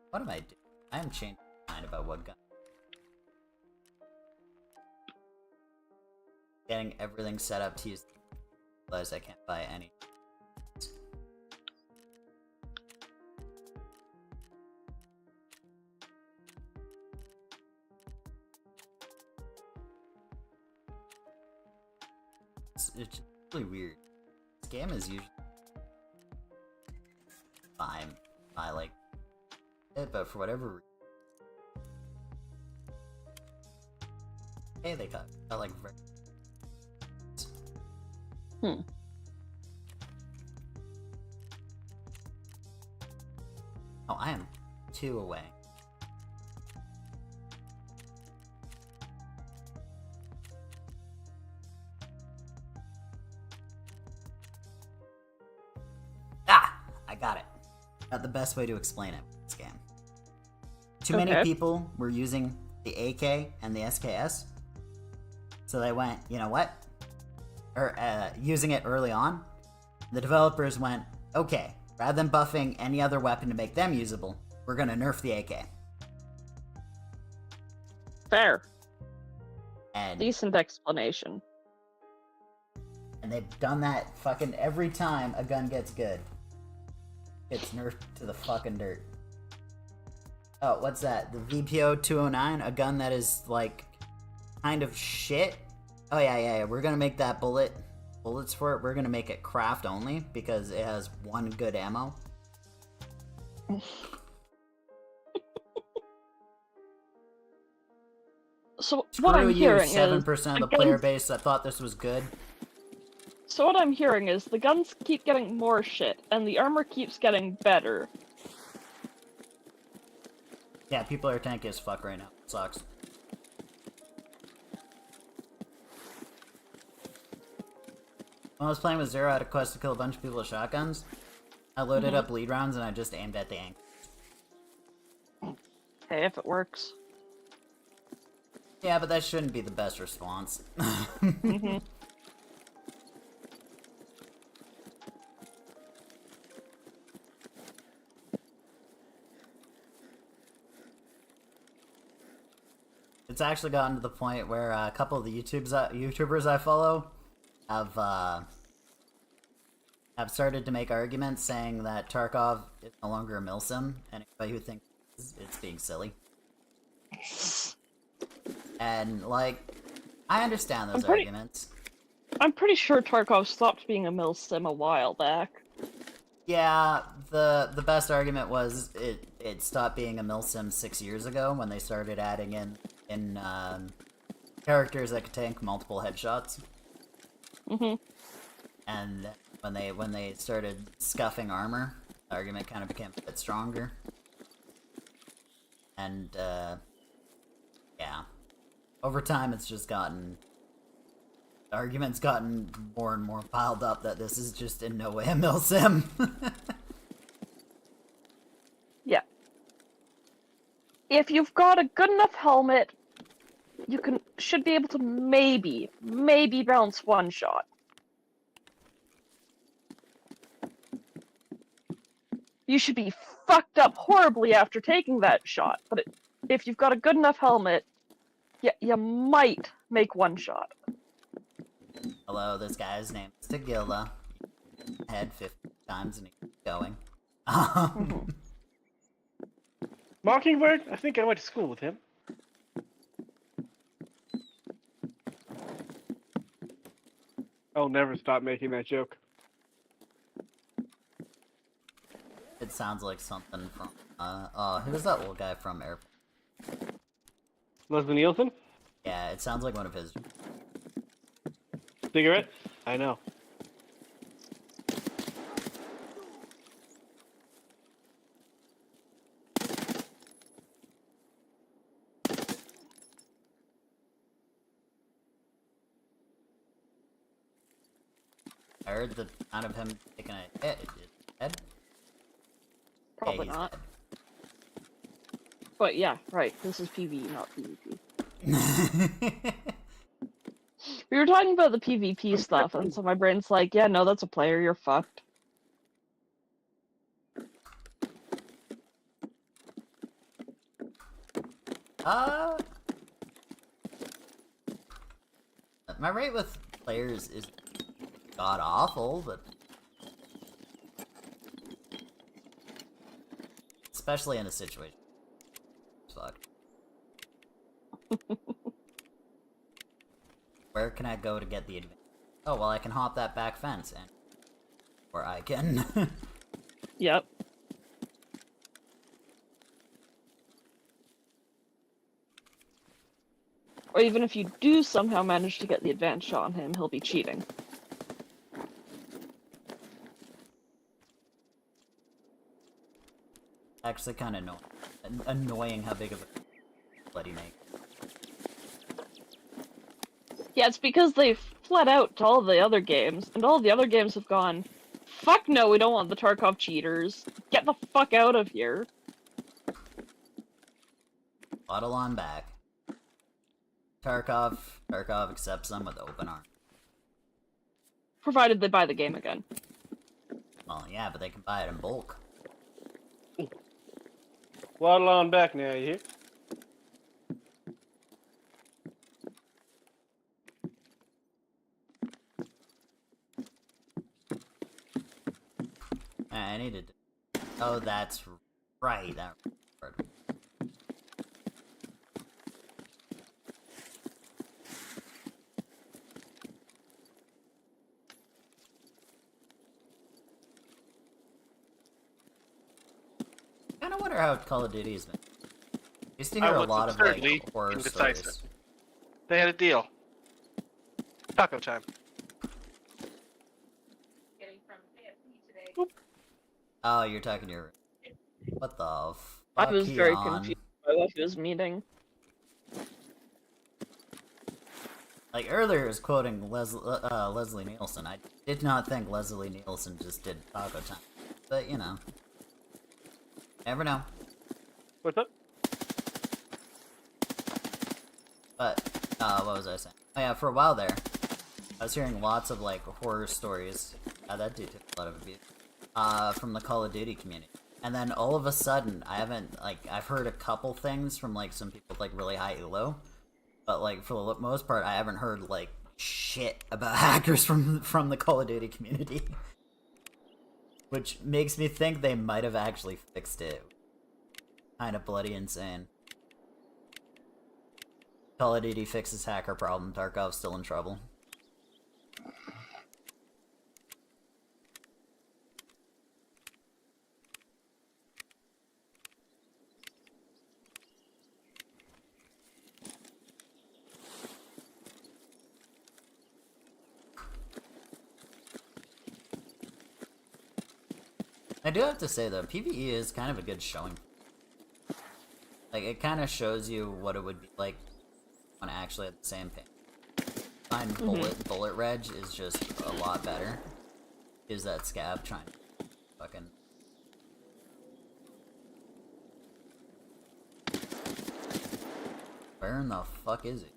What am I doing? I am changing my mind about what gun. Getting everything set up to use. Realize I can't buy any. It's really weird. This game is usually fine. I like it, but for whatever reason. Hey, they got like very... Oh, I am 2 away. I got it. Got the best way to explain it. This game. Too many people were using the AK and the SKS, so they went, you know what? Or using it early on. The developers went, okay, rather than buffing any other weapon to make them usable, we're gonna nerf the AK. Fair. And Decent explanation. And they've done that fucking every time a gun gets good. It's nerfed to the fucking dirt. Oh, what's that? The VPO 209? A gun that is, like, kind of shit? Oh, yeah. We're gonna make that bullets for it, we're gonna make it craft only, because it has 1 good ammo. So what I'm hearing is 7% of the player base that thought this was good. So what I'm hearing is the guns keep getting more shit, and the armor keeps getting better. Yeah, people are tanky as fuck right now. It sucks. When I was playing with Zero, I had a quest to kill a bunch of people with shotguns. I loaded up lead rounds and I just aimed at the ankle. Hey, if it works. Yeah, but that shouldn't be the best response. It's actually gotten to the point where a couple of the YouTubers I follow have started to make arguments saying that Tarkov is no longer a milsim, and anybody who thinks it's being silly. And, like, I understand those arguments. I'm pretty sure Tarkov stopped being a milsim a while back. Yeah, the best argument was it stopped being a milsim 6 years ago when they started adding in characters that could tank multiple headshots. And when they started scuffing armor, the argument kind of became a bit stronger. And yeah, over time it's just gotten... The argument's gotten more and more piled up that this is just in no way a milsim. Yeah. If you've got a good enough helmet, you should be able to maybe bounce one shot. You should be fucked up horribly after taking that shot, but if you've got a good enough helmet, you might make one shot. Hello, this guy's name is Tagilla. Head 50 times and he keeps going. Mockingbird? I think I went to school with him. I'll never stop making that joke. It sounds like something from, who's that old guy from Airplane? Leslie Nielsen? Yeah, it sounds like one of his. Cigarette? I know. I heard the sound of him taking a hit. Is he dead? Probably Yeah, not. But yeah, right. This is PvE, not PvP. he's dead. We were talking about the PvP stuff, and so my brain's like, yeah, no, that's a player. You're fucked. My rate with players is god awful, but especially in a situation. Fuck. Where can I go to get the advantage? Oh, well, I can hop that back fence, and or I can. Yep. Or even if you do somehow manage to get the advantage on him, he'll be cheating. Actually, kind of annoying how big of a bloody make. Yeah, it's because they've fled out to all the other games, and all the other games have gone, fuck no, we don't want the Tarkov cheaters. Get the fuck out of here. Waddle on back. Tarkov accepts them with open arms. Provided they buy the game again. Well, yeah, but they can buy it in bulk. Waddle on back now, you hear? I needed to... Oh, that's right, that word. I kinda wonder how Call of Duty has been. I used to hear a was lot of, absurdly like, horror indecisive. stories. They had a deal. Taco time. Oh, you're talking to your... What the fuck? I was very Keon? confused by what he was meaning. Like, earlier it was quoting Leslie Nielsen. I did not think Leslie Nielsen just did Taco Time. But, you know. Never know. What's up? But, what was I saying? Oh yeah, for a while there, I was hearing lots of, like, horror stories. That dude took a lot of abuse. From the Call of Duty community. And then all of a sudden, I've heard a couple things from, like, some people with, like, really high elo. But, like, for the most part, I haven't heard, like, shit about hackers from the Call of Duty community. Which makes me think they might have actually fixed it. Kinda bloody insane. Call of Duty fixes hacker problem, Tarkov's still in trouble. I do have to say though, PvE is kind of a good showing. Like, it kind of shows you what it would be like on actually at the same ping. Find bullet reg is just a lot better. Is that scab trying to fucking... Where in the fuck is it?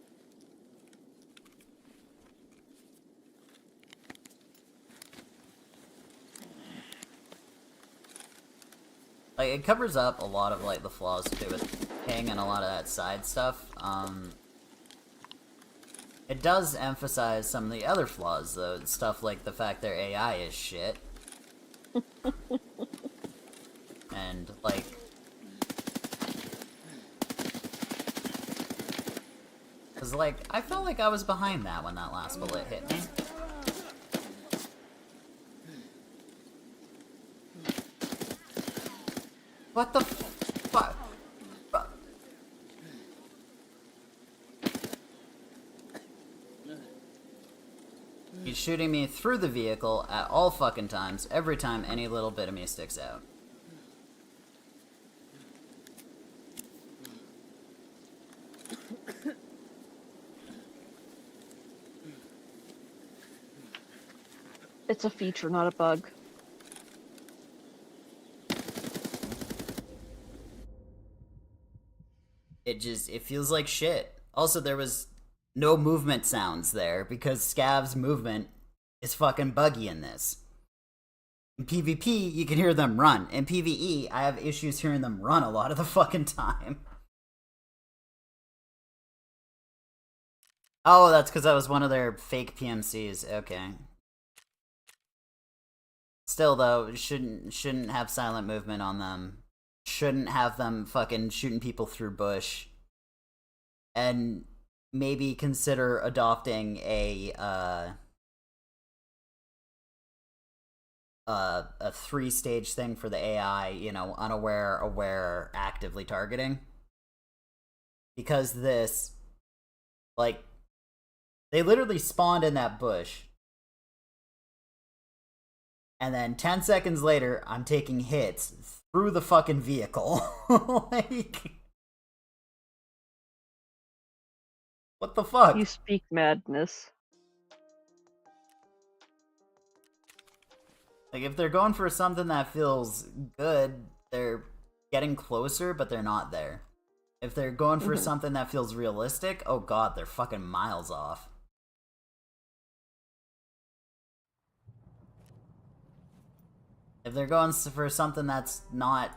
Like, it covers up a lot of, like, the flaws to do with ping and a lot of that side stuff. It does emphasize some of the other flaws, though. Stuff like the fact their AI is shit. And, like... Cause, like, I felt like I was behind that when that last bullet hit me. What the fuck? shooting me through the vehicle at all fucking times, every time any little bit of me sticks out. It's a feature, not a bug. It feels like shit. Also, there was no movement sounds there because Scav's movement is fucking buggy in this. In PvP, you can hear them run. In PvE, I have issues hearing them run a lot of the fucking time. Oh, that's because I was one of their fake PMCs. Okay. Still, though, shouldn't have silent movement on them. Shouldn't have them fucking shooting people through bush. And maybe consider adopting a 3-stage thing for the AI, you know, unaware, aware, actively targeting. Because this, like, they literally spawned in that bush. And then 10 seconds later, I'm taking hits through the fucking vehicle. Like, what the fuck? You speak madness. Like, if they're going for something that feels good, they're getting closer, but they're not there. If they're going for something that feels realistic, oh god, they're fucking miles off. If they're going for something that's not,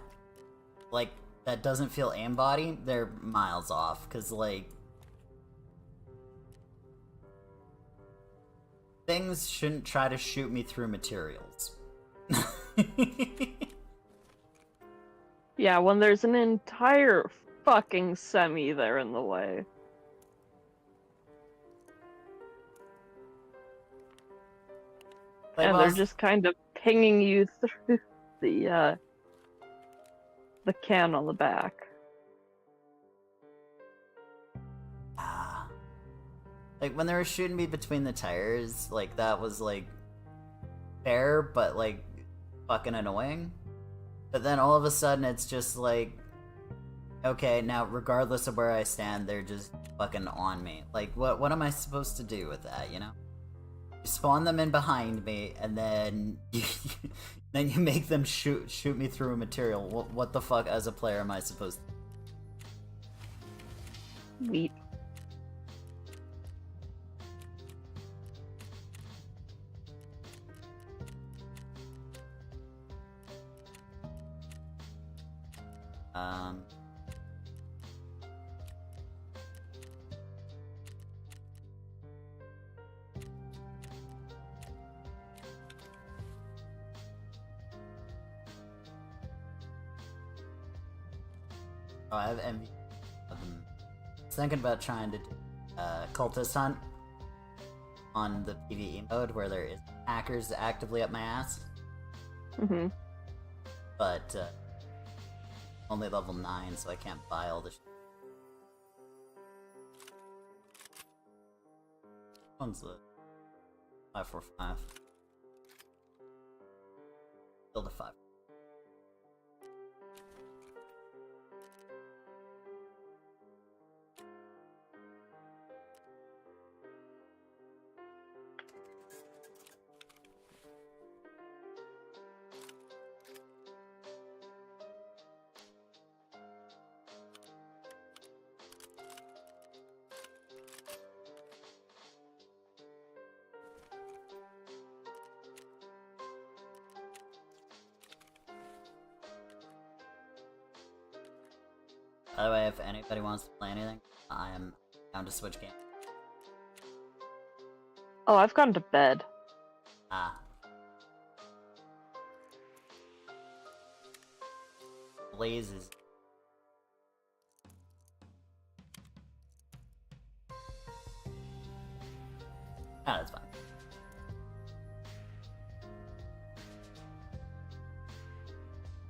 like, that doesn't feel aimbody, they're miles off. Because, like, things shouldn't try to shoot me through materials. Yeah, when there's an entire fucking semi there in the way. Like, And well, they're just kind of pinging you through the can on the back. like, when they were shooting me between the tires, like, that was, like, fair, but, like, fucking annoying. But then all of a sudden, it's just like, okay, now, regardless of where I stand, they're just fucking on me. Like, what am I supposed to do with that, you know? You spawn them in behind me, and then then you make them shoot me through a material. What the fuck, as a player, am I supposed to? Weep. Oh, I have envy of them. I was thinking about trying to do cultist hunt on the PvE mode where there is hackers actively up my ass. Mm-hmm. But only level 9, so I can't buy all the shit. One's the 545. Build a 5. By the way, if anybody wants to play anything, I am down to switch game. Oh, I've gone to bed. Ah. Blazes. Ah, that's fine.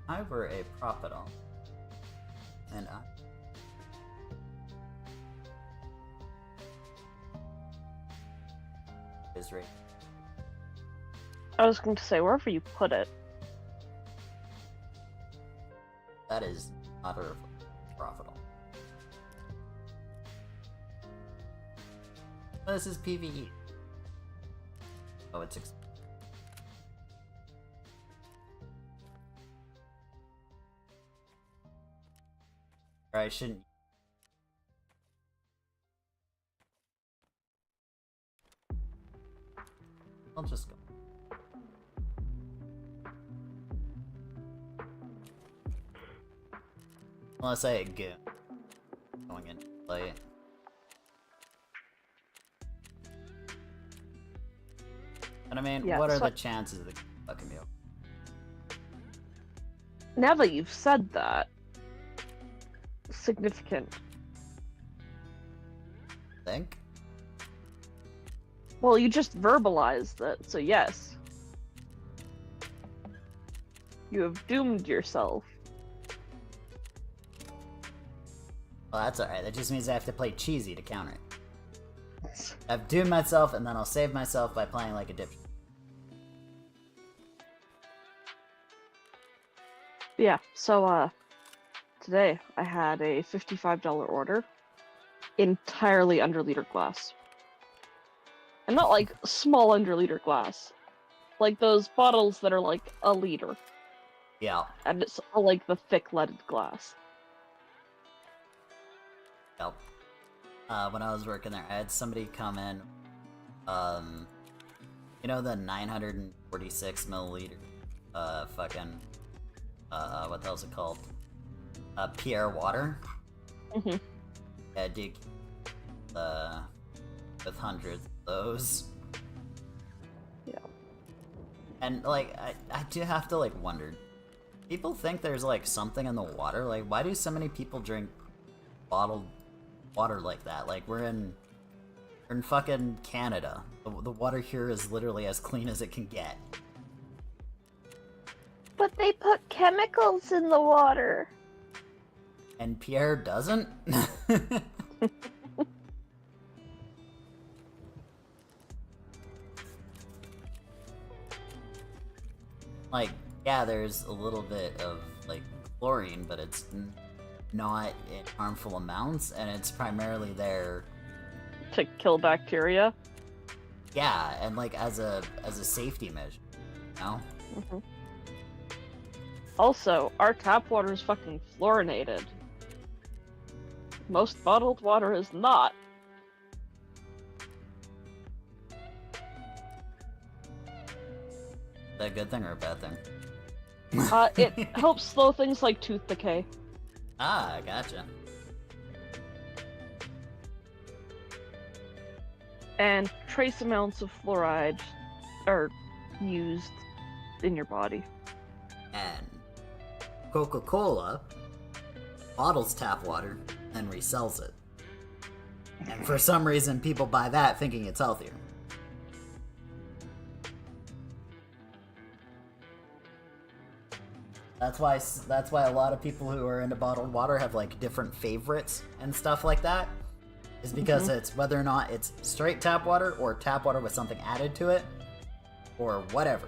I were a propidol, and I... is right. I was going to say, wherever you put it. That is not a profitable. Oh, this is PvE. Oh, it's or I shouldn't. I'll just go. Unless I get going into play. But I mean, Yeah, what are so- the chances of it fucking me up? Now that you've said that, significant. Think? Well, you just verbalized it, so yes. You have doomed yourself. Well, that's alright. That just means I have to play cheesy to counter it. I've doomed myself, and then I'll save myself by playing like a dipshit. Yeah, so, today I had a $55 order, entirely under liter glass. And not like small under liter glass. Like those bottles that are like a liter. Yeah. And it's all like the thick leaded glass. Yep. When I was working there, I had somebody come in, you know the 946 milliliter, fucking, what the hell's it called? Pierre water? Mm-hmm. Yeah, dude, with hundreds of those. Yeah. And, like, I do have to, like, wonder, people think there's, like, something in the water? Like, why do so many people drink bottled water like that? Like, we're in fucking Canada. The water here is literally as clean as it can get. But they put chemicals in the water. And Pierre doesn't? Like, yeah, there's a little bit of, like, chlorine, but it's not in harmful amounts, and it's primarily there... To kill bacteria? Yeah, and, like, as a safety measure, you know? Mm-hmm. Also, our tap water is fucking fluorinated. Most bottled water is not. Is that a good thing or a bad thing? It helps slow things like tooth decay. Ah, gotcha. And trace amounts of fluoride are used in your body. And Coca-Cola bottles tap water and resells it. And for some reason, people buy that thinking it's healthier. That's why a lot of people who are into bottled water have like different favorites and stuff like that. Is because it's whether or not it's straight tap water or tap water with something added to it or whatever.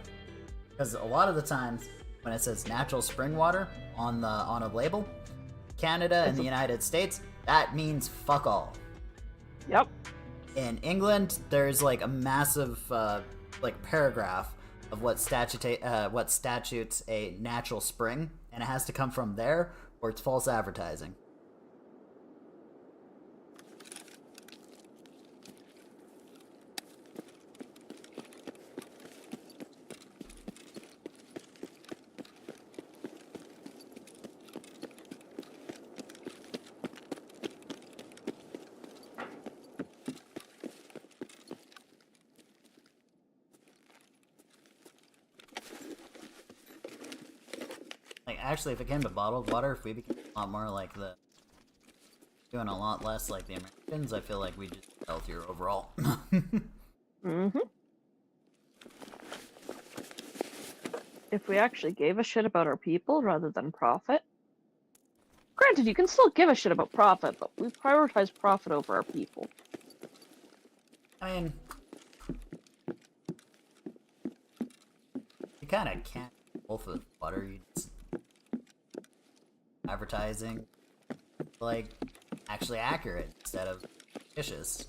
Because a lot of the times when it says natural spring water on a label, Canada and the United States, that means fuck all. Yep. In England, there's like a massive like paragraph of what statutes a natural spring, and it has to come from there or it's false advertising. Actually, if it came to bottled water, if we became a lot more like doing a lot less like the Americans, I feel like we'd just be healthier overall. Mm-hmm. If we actually gave a shit about our people rather than profit. Granted, you can still give a shit about profit, but we prioritize profit over our people. I mean, kind of can't both with water. You just advertising like actually accurate instead of vicious.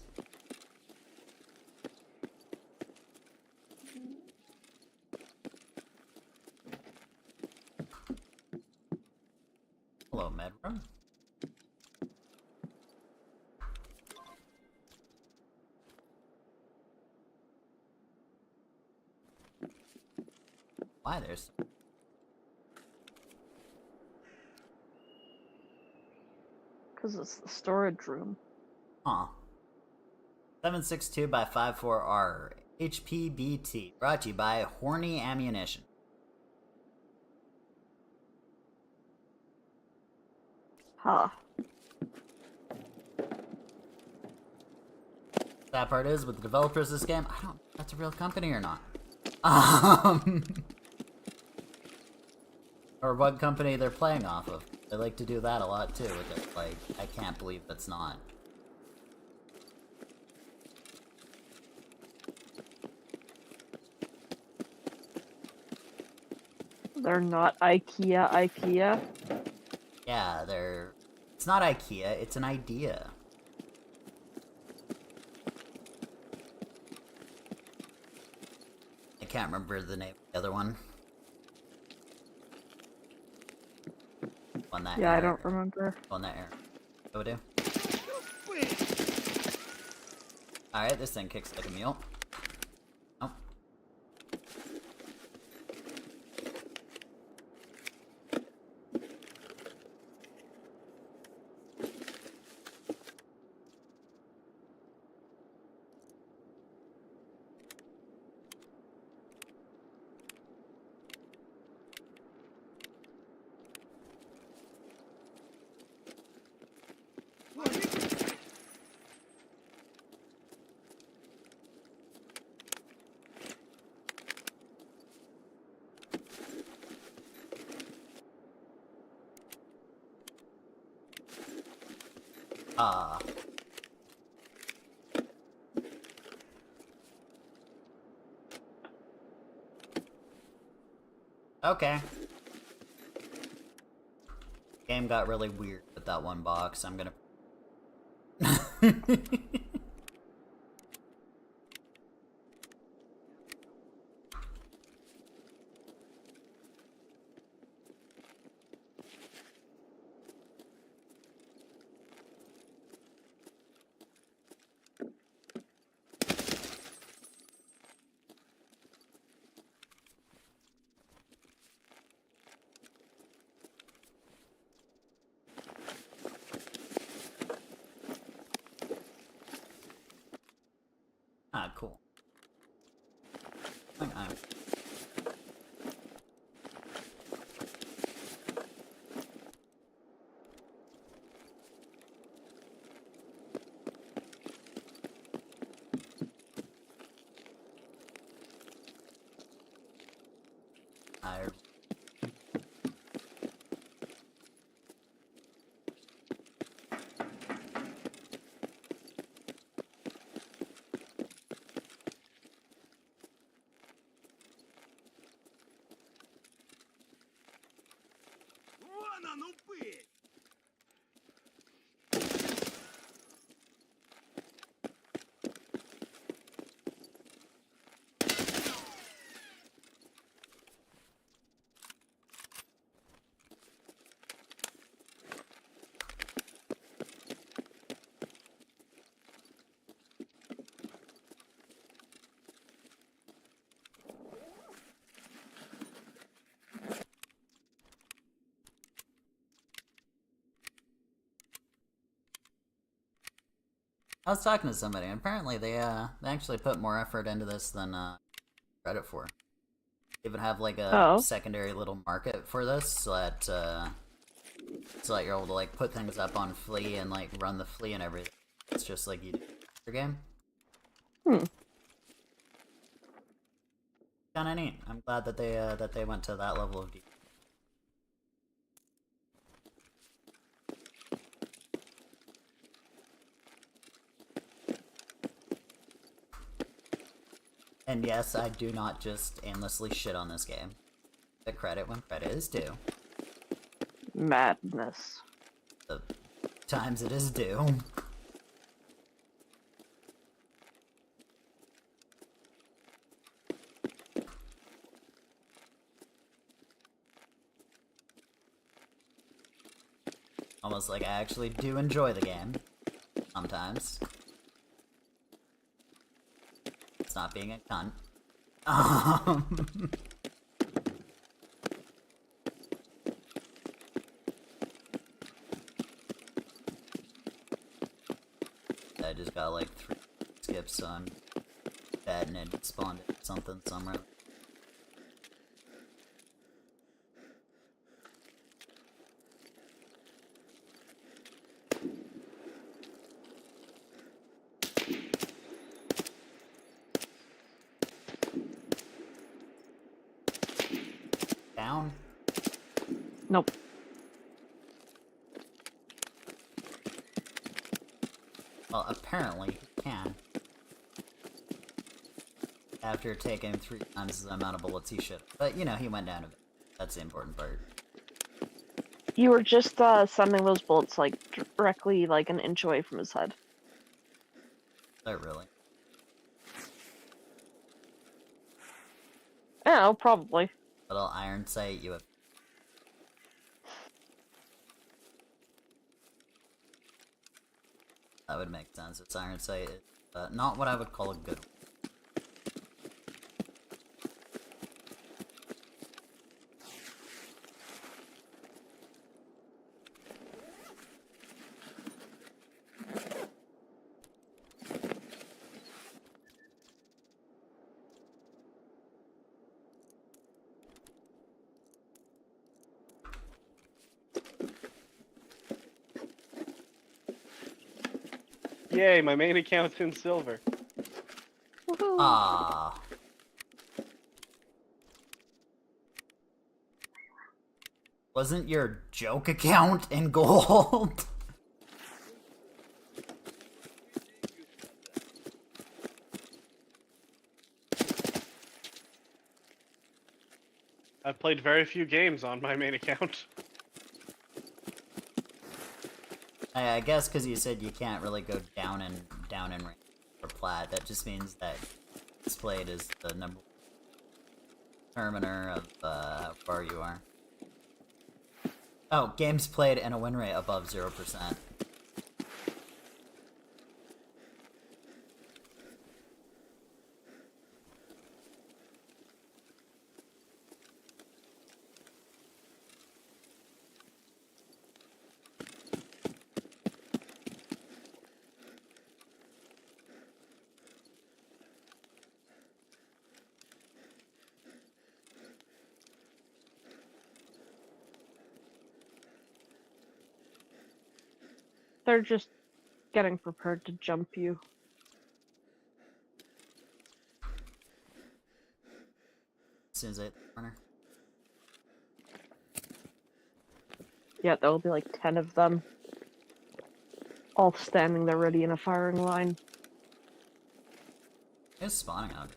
Hello, Medroom. Why there's Because it's the storage room. huh. 762 by 54R HPBT brought to you by Horny Ammunition. Huh. That part is with the developers of this game. I don't know if that's a real company or not. Um, or what company they're playing off of. They like to do that a lot too with it. Like, I can't believe that's not. They're not IKEA. Yeah, they're. It's not IKEA, it's an idea. I can't remember the name of the other one. On that Yeah, I air. don't remember. On that air. What do? Alright, this thing kicks like a mule. Oh. Ah. Okay. Game got really weird with that one box. I'm gonna. Ah, cool. Hang on. I... I was talking to somebody, and apparently they actually put more effort into this than credit for. They even have like a secondary little market for this, so that you're able to like put things up on Flea and like run the Flea and everything. It's just like you do in your game. Kind of neat. I'm glad that they went to that level of detail. And yes, I do not just aimlessly shit on this game. The credit when credit is due. Madness. The times it is due. Almost like I actually do enjoy the game. Sometimes. It's not being a cunt. I just got like 3 skips on that and it spawned something somewhere. Down? Nope. Well, apparently he can. After taking 3 times the amount of bullets he should. But, you know, he went down a bit. That's the important part. You were just sending those bullets like directly like an inch away from his head. Not really. Yeah, probably. Little iron sight, you have... That would make sense. It's iron sight. Not what I would call a good one. Yay, my main account's in silver. Woohoo. Ah. Wasn't your joke account in gold? I've played very few games on my main account. I guess because you said you can't really go down in rank for plat. That just means that displayed is the number determiner of how far you are. Oh, games played and a win rate above 0%. They're just getting prepared to jump you. As soon as I hit the corner. Yeah, there will be like 10 of them. All standing there ready in a firing line. It's spawning out.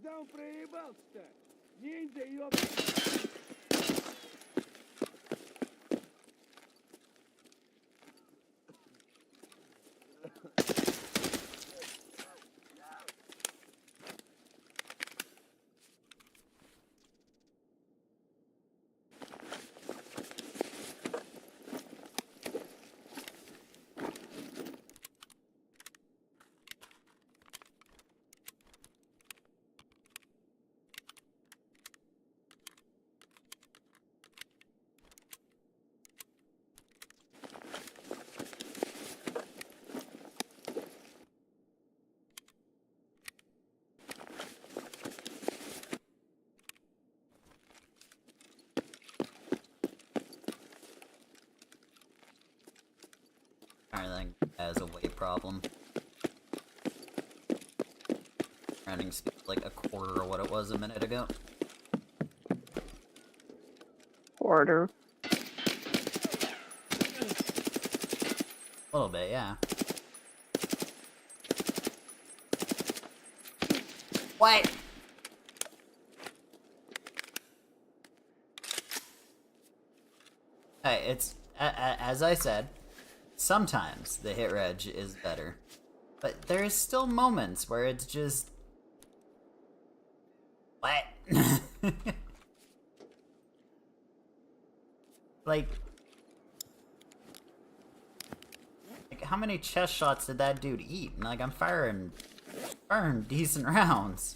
Куда он проебался-то? Ниндзя, ёб... I think has a weight problem. Running speed like a quarter of what it was a minute ago. Order. A little bit, yeah. What? Hey, it's as I said. Sometimes the hit reg is better, but there's still moments where it's just what? like how many chest shots did that dude eat? And, like I'm firing decent rounds.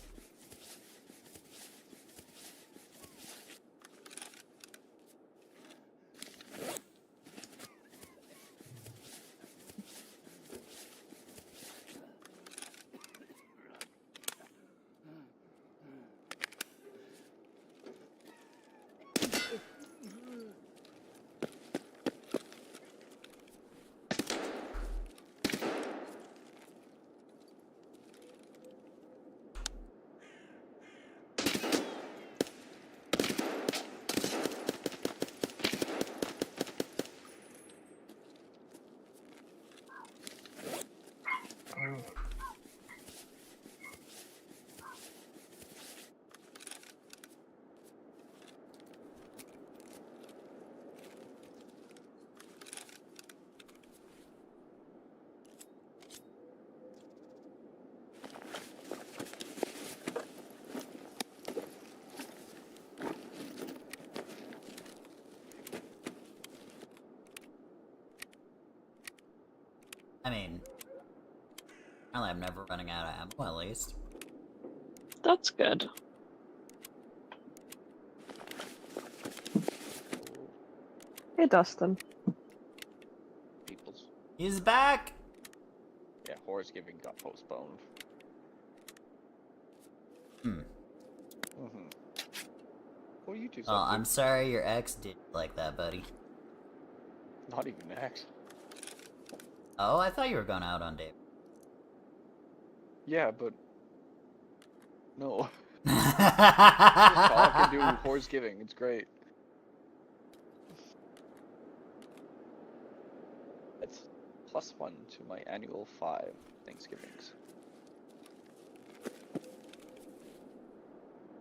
I mean, apparently I'm never running out of ammo, at least. That's good. Hey, Dustin. People's. He's back! Yeah, Horror's Giving got postponed. Hmm. What are you two Well, up to? I'm sorry your ex did like that, buddy. Not even X. Oh, I thought you were going out on date. Yeah, but no. Just talk and do Horror's Giving. It's great. That's +1 to my annual 5 Thanksgivings.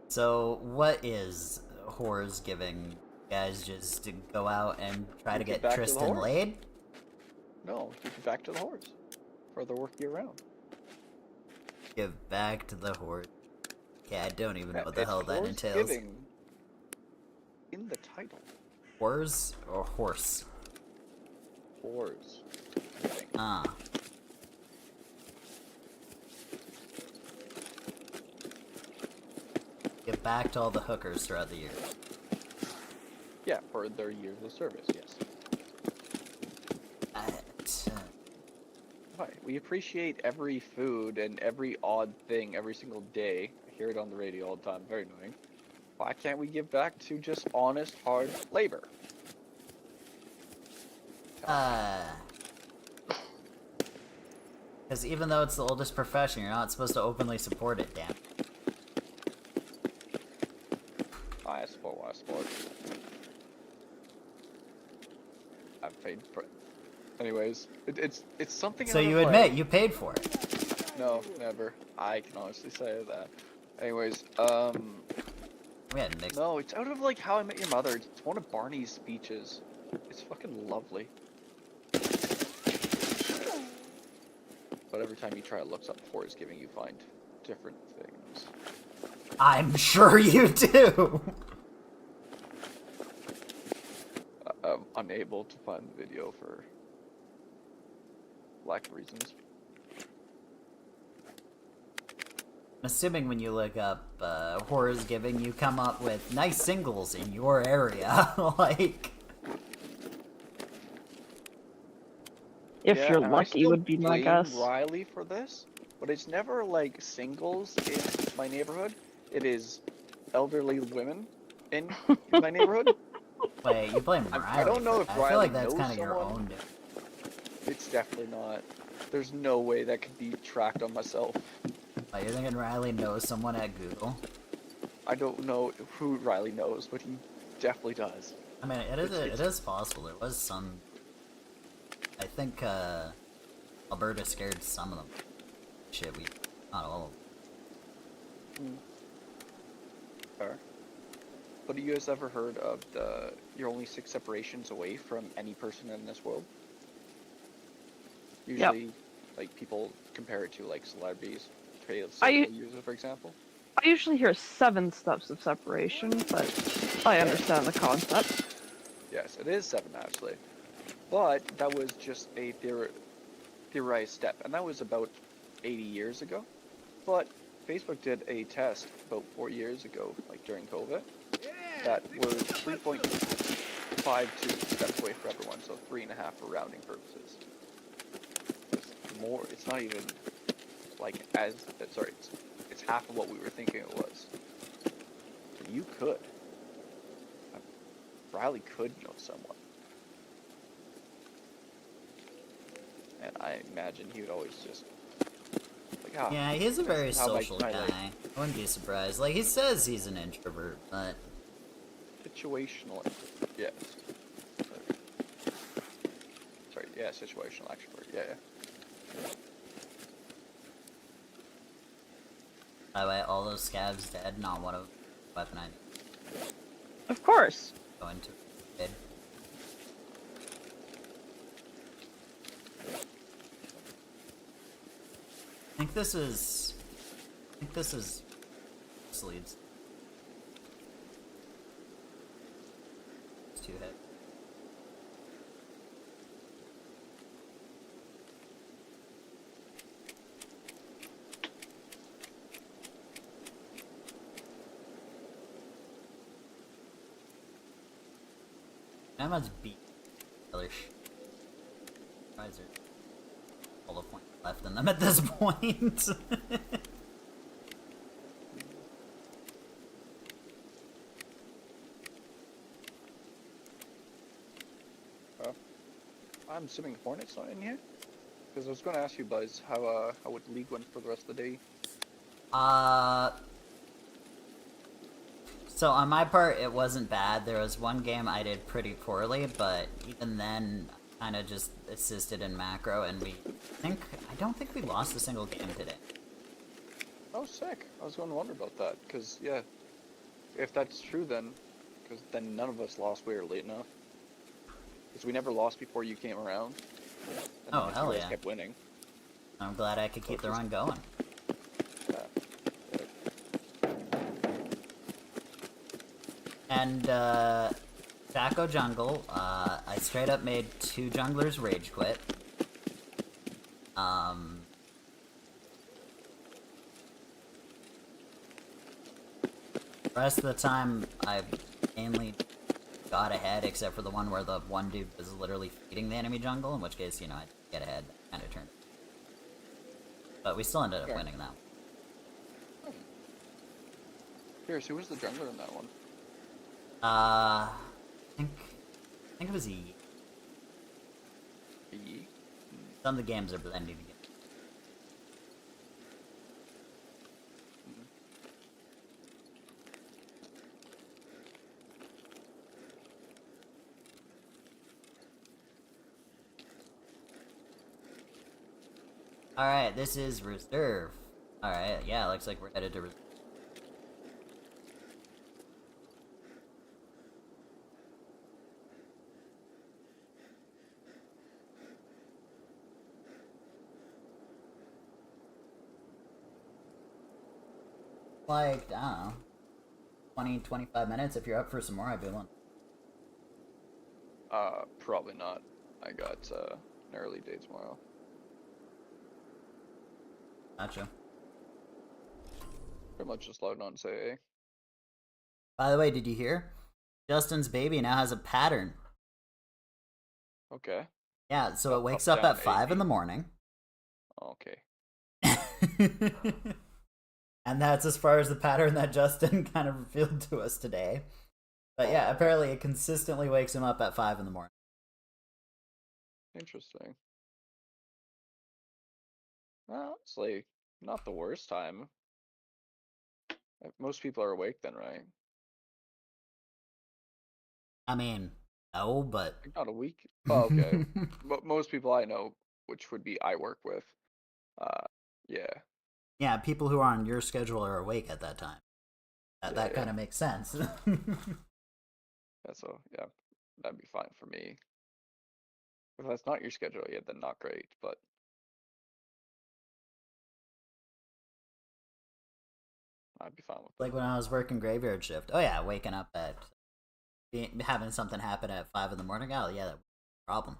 So, what is Horror's Giving? You guys just go out and try to Get get back to the Tristan horse. laid? No, give it back to the horse. For the work year round. Give back to the horse. Yeah, I don't even know Yeah, what the it's hell that Horror's entails. Giving in the title. Horse or horse? Horror's. Ah. Give back to all the hookers throughout the year. Yeah, for their years of service, yes. Right. We appreciate every food and every odd thing every single day. I hear it on the radio all the time. Very annoying. Why can't we give back to just honest, hard labor? Because even though it's the oldest profession, you're not supposed to openly support it, damn. I support. I've paid for it. Anyways, it's something. So out of you my- admit you paid for it? No, never. I can honestly say that. Anyways, We had mixed. no, it's out of like How I Met Your Mother. It's one of Barney's speeches. It's fucking lovely. But every time you try to look something for is giving, you find different things. I'm sure you do. I'm unable to find the video for lack of reasons. I'm assuming when you look up horrors giving, you come up with nice singles in your area. Like, If Yeah, you're and I lucky, still would be my blame guess. Riley for this, but it's never like singles in my neighborhood. It is elderly women in my neighborhood. wait, you blame I Riley. don't know for if that. I feel Riley like that's knows kind of your someone. own. It's definitely not. There's no way that could be tracked on myself. Like, you're thinking Riley knows someone at Google? I don't know who Riley knows, but he definitely does. I mean, it It's- is possible. There was some. I think Alberta scared some of them. Shit, we not all of them. Fair. But have you guys ever heard of the you're only 6 separations away from any person in this world? Usually, like people compare it to like celebrities, users, for example. I usually hear 7 steps of separation, but I understand the concept. Yes, it is 7 actually. But that was just a theorized step, and that was about 80 years ago. But Facebook did a test about 4 years ago, like during COVID, that was 3.52 steps away for everyone, so 3.5 for rounding purposes. It's not even like it's half of what we were thinking it was. So you could. Riley could know someone. And I imagine he would always just like, Yeah, he's a very how my social life- guy. I wouldn't be surprised. Like, he says he's an introvert, but situational, yes. Sorry, yeah, situational extrovert, yeah. by the way, all those scabs dead. Not one of weapon I Of course. go into. Dead. I think this is. This leads. It's 2 hit. I must beat other Why is there all the point left in them at this point? I'm assuming Hornet's not in here? Because I was going to ask you, Buzz, how would League went for the rest of the day? So on my part, it wasn't bad. There was one game I did pretty poorly, but even then, kind of just assisted in macro, and I don't think we lost a single game today. Oh, sick. I was going to wonder about that, because, yeah, if that's true then, because then none of us lost we were late enough. Because we never lost before you came around. And Oh, then hell you guys yeah. kept winning. I'm glad I could keep the run going. Yeah. And, Taco Jungle, I straight up made 2 junglers rage quit. The rest of the time, I mainly got ahead, except for the one where the one dude was literally feeding the enemy jungle, in which case, you know, I get ahead, kind of turned. But we still ended up Okay. winning that one. Here's, who was the jungler in that one? I think it was E. Yi? Some of the games are blending together. Alright, this is reserve. Alright, yeah, looks like we're headed to reserve. like, I don't know, 20, 25 minutes. If you're up for some more, I'd be willing. Probably not. I got an early day tomorrow. Gotcha. Pretty much just loading on say, By the way, did you hear? Justin's baby now has a pattern. okay. Yeah, so it Up, wakes up, up down, at 5 in the A, B. morning. Okay. And that's as far as the pattern that Justin kind of revealed to us today. But yeah, Oh. apparently it consistently wakes him up at 5 in the morning. Interesting. Well, it's like not the worst time. Most people are awake then, right? I mean, no, but Like not a week. Oh, okay. Most people I know, which would be I work with, yeah, yeah, people who are on your schedule are awake at that time. That Yeah, kind of makes sense. yeah. So yeah, that'd be fine for me. If that's not your schedule, yeah, then not great. But I'd be fine with Like it. when I was working graveyard shift. Oh yeah, waking up at having something happen at 5 in the morning. Oh yeah, that's a problem.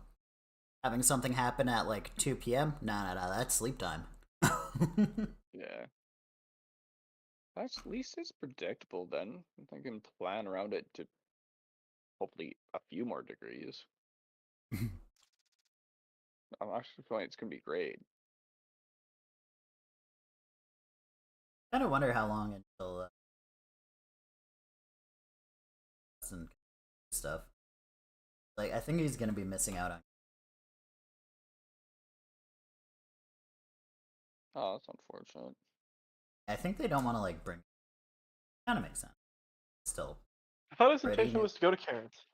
Having something happen at like 2 p.m. No, that's sleep time. Yeah. That's at least it's predictable then. I can plan around it to hopefully a few more degrees. I'm actually feeling it's gonna be great. Kind of wonder how long until and stuff. Like I think he's gonna be missing out on. Oh, that's unfortunate. I think they don't want to like bring. Kind of makes sense. Still. I thought his Already intention knew- was to go to Karen's.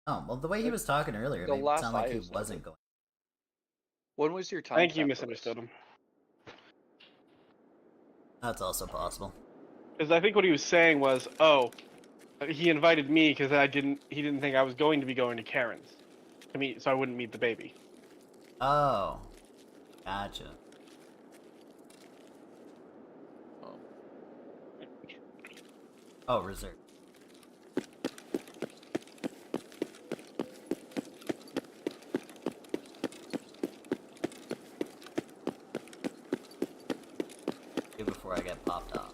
Oh well, the way he Like, was talking earlier, it the made it last sound like I he was wasn't never- going. When was your I time? think you stamp for misunderstood this? him. That's also possible. Because I think what he was saying was, oh, he invited me because he didn't think I was going to be going to Karen's to meet, so I wouldn't meet the baby. Oh, gotcha. Oh. Oh, reserve. Before I get popped off.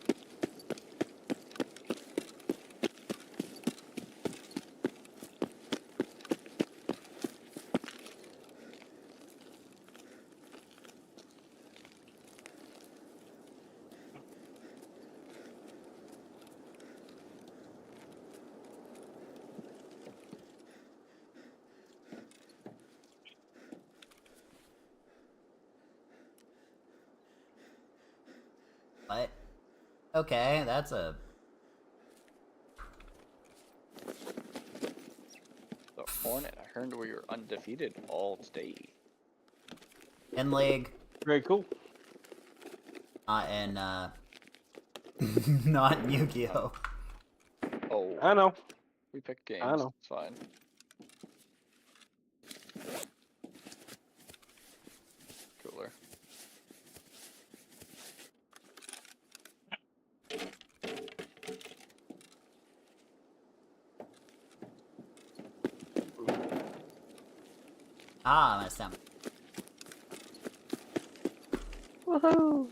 What? Okay, that's a... The Hornet. I heard we were undefeated all day. in league, Very cool. not in, not in Yu-Gi-Oh! Oh, I know. we picked games. I know. It's fine. Cooler. Ah, my stomach. Woohoo!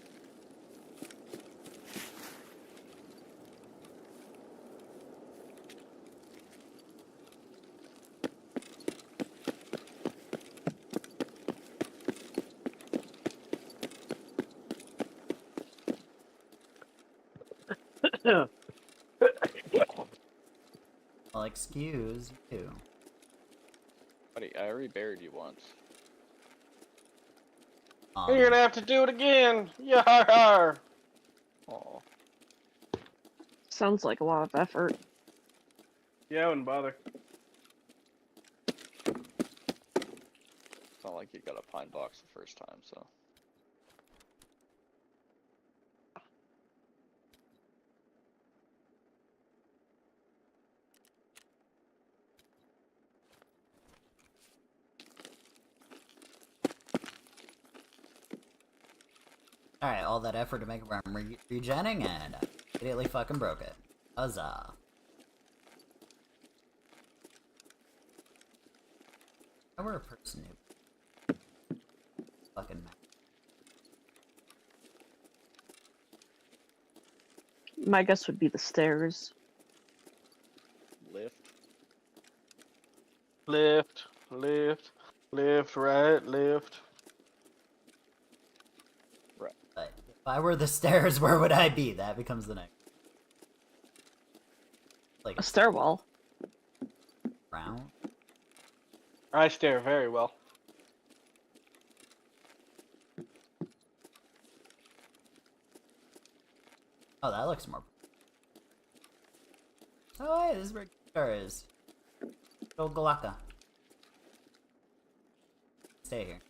Well, excuse you. Buddy, I already buried you once. You're gonna have to do it again. Yar! Oh, Sounds like a lot of effort. Yeah, I wouldn't bother. it's not like you got a pine box the first time, so. Alright, all that effort to make it where I'm regenning, and Immediately fucking broke it. Huzzah. If I were a person who fucking My guess would be the stairs. Lift. Lift, lift, right, lift. Right. But if I were the stairs, where would I be? That becomes the next. Like A stairwell. round. I stare very well. Oh, that looks more. Oh, hey, this is where Gar is. Old Galaka. Stay here.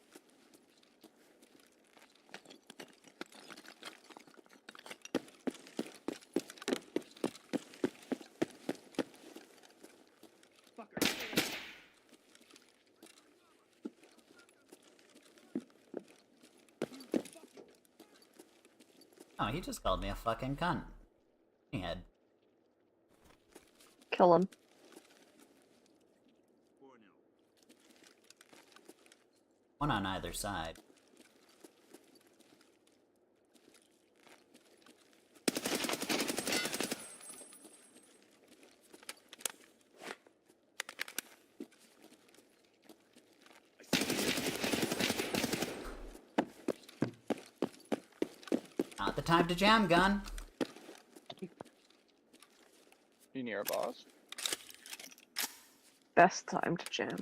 Oh, he just called me a fucking cunt. He had. Kill him. One on either side. Not the time to jam, gun. You near a boss? Best time to jam.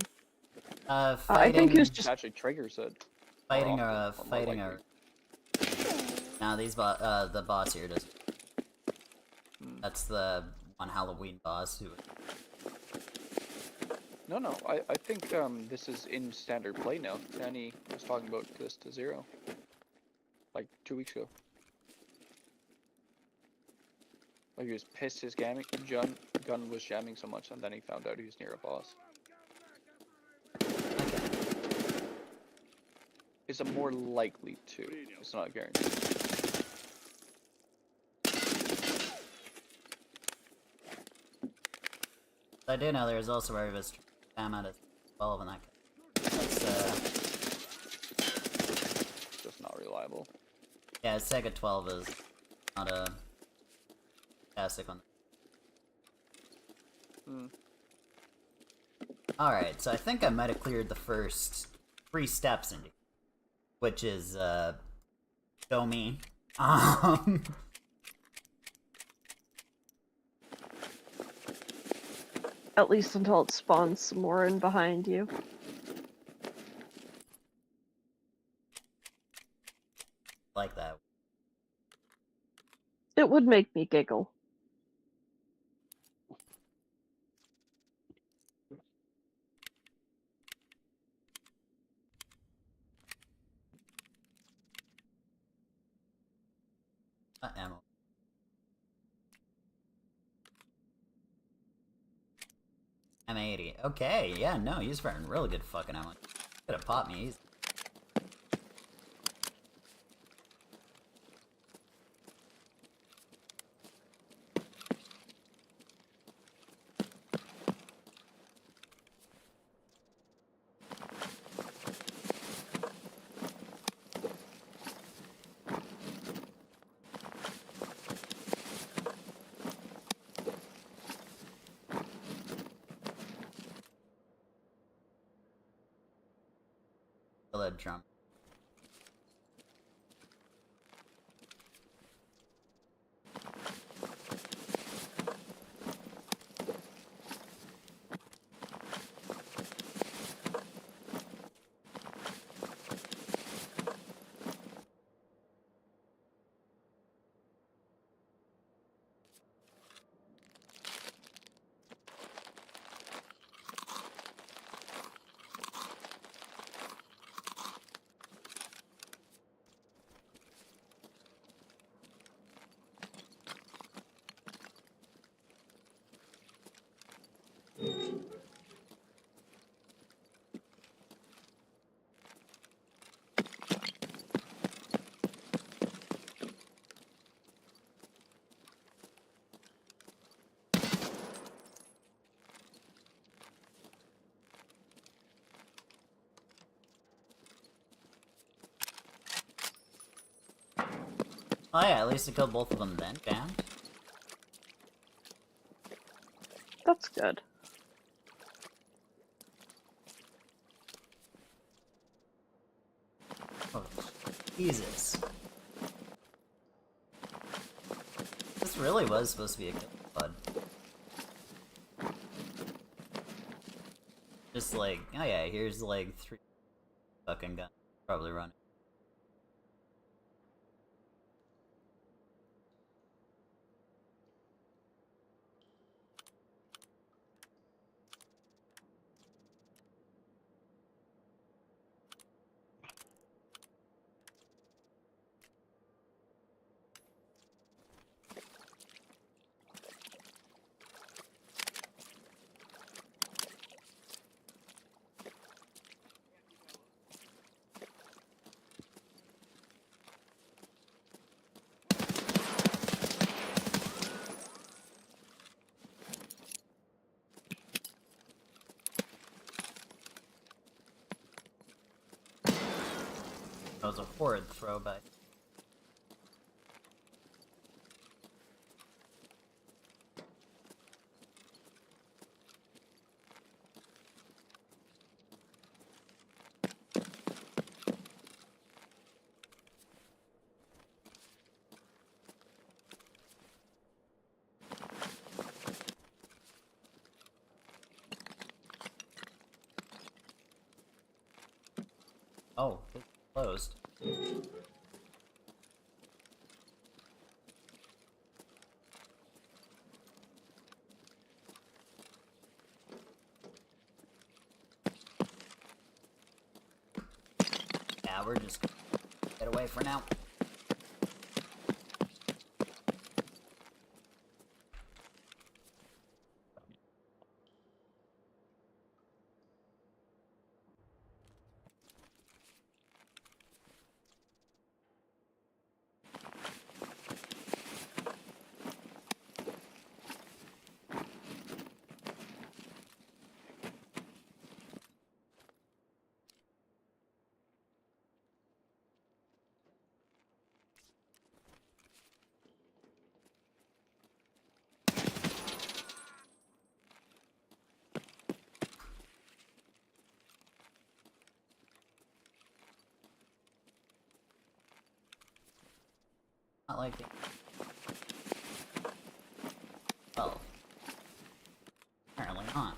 Fighting. I think he was just. Actually triggers it. Fighting more a often, or more fighting a. likely. Now the boss here does. That's the one Halloween boss who. No, I think this is in standard play now. Danny was talking about this to Zero. Like 2 weeks ago. Like he was pissed his gun was jamming so much, and then he found out he was near a boss. It's a more likely to. It's not a guarantee. I do know there's also where he was jam out of 12 in that case. That's Just not reliable. yeah, Sega 12 is not a fantastic one. Alright, so I think I might have cleared the first 3 steps into, which is show me. At least until it spawns some more in behind you. Like that. It would make me giggle. Ammo. M80. Okay, yeah, no, he's firing really good fucking ammo. Could have popped me easy. Lead drum. Oh yeah, at least it killed both of them then. Damn. That's good. Oh, Jesus. This really was supposed to be a good bud. Just like, oh yeah, here's like 3 fucking guns. Probably running. That was a horrid throw by. Oh, it's closed. Yeah, we're just gonna get away for now. Not like it. Oh. Apparently not.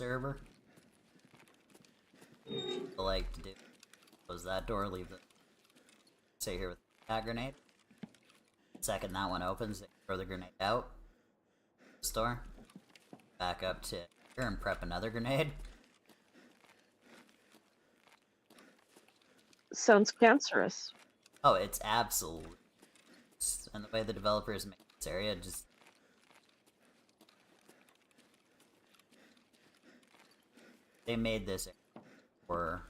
server. I like to do close that door, leave the stay here with that grenade. Second that one opens, they throw the grenade out the store. Back up to here and prep another grenade. Sounds cancerous. Oh, it's absolute. And the way the developers make this area just. They made this for.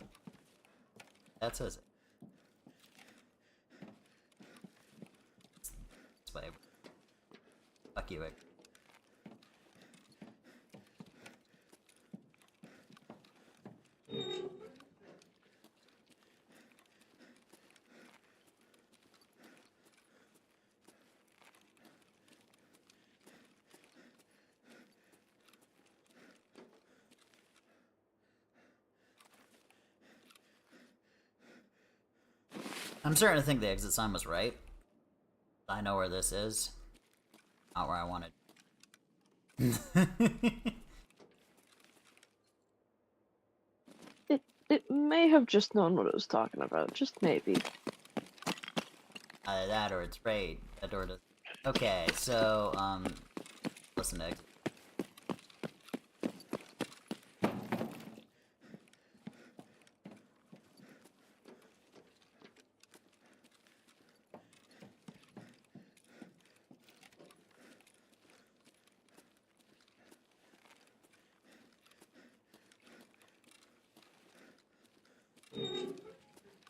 That says it. This way. Fuck you, Egg. I'm starting to think the exit sign was right. I know where this is. Not where I wanted. It may have just known what it was talking about. Just maybe. Either that or it's right. That door does. Okay, so listen to exit.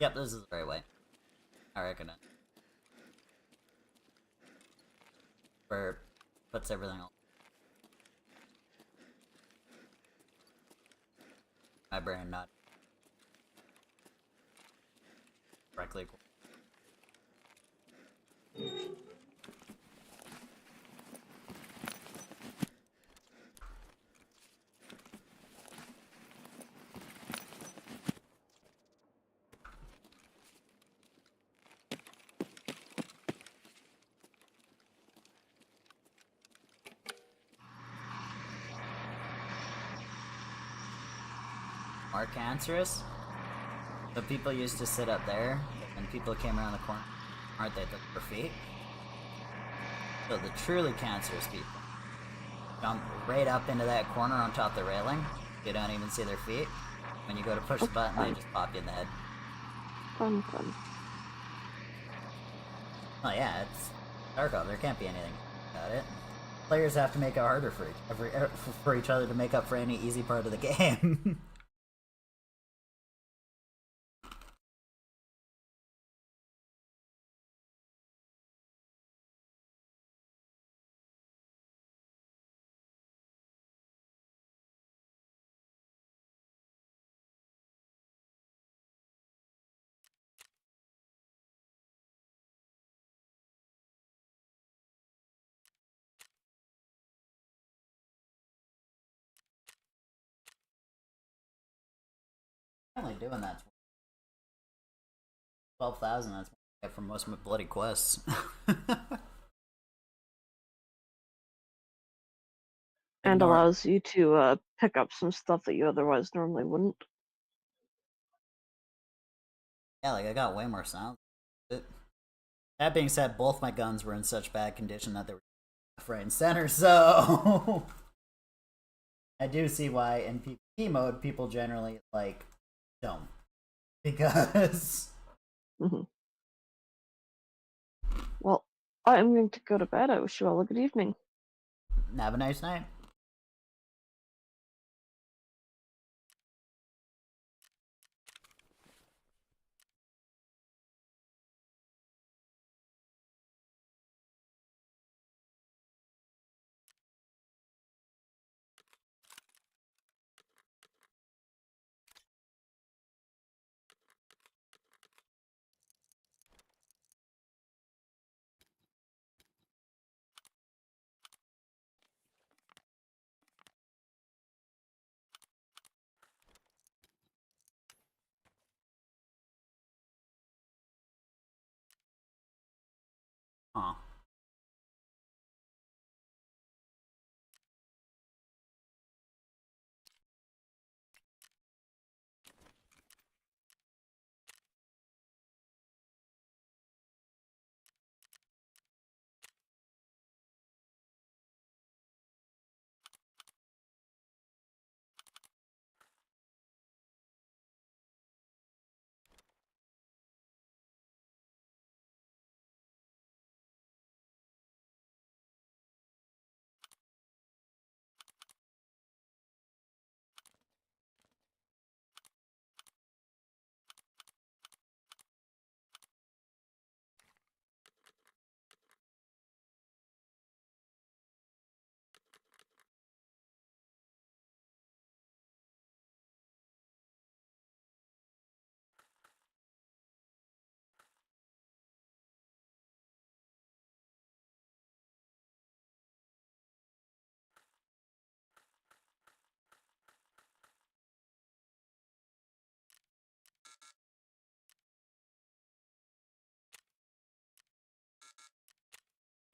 Yep, this is the right way. I reckon it. Where puts everything on. My brain not correctly. More cancerous? So people used to sit up there, and people came around the corner, aren't they, at their feet? So the truly cancerous people jump right up into that corner on top of the railing. You don't even see their feet. When you go to push the button, they just pop you in the head. Fun, fun. Oh yeah, it's Tarkov. There can't be anything about it. Players have to make it harder for each other to make up for any easy part of the game. Only doing that 12,000. That's what I get from most of my bloody quests. And Ignore- allows you to pick up some stuff that you otherwise normally wouldn't. Yeah, like I got way more sound. That being said, both my guns were in such bad condition that they were front and center, so I do see why in PvP mode people generally like don't. Because Mhm. Well, I'm going to go to bed. I wish you all a good evening. have a nice night. Aw.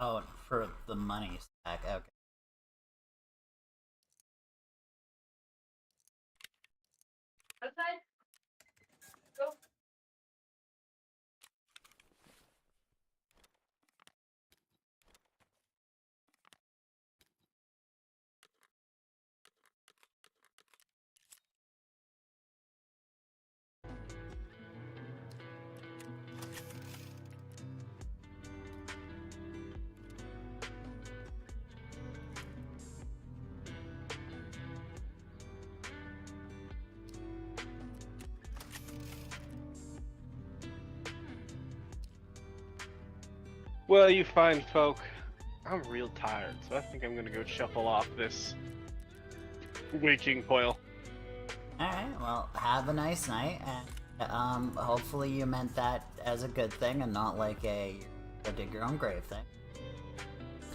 Oh, for the money stack. Okay. Outside. Go. Well, you fine folk, I'm real tired, so I think I'm gonna go shuffle off this waking coil. Alright, well, have a nice night, and hopefully you meant that as a good thing and not like a go dig your own grave thing.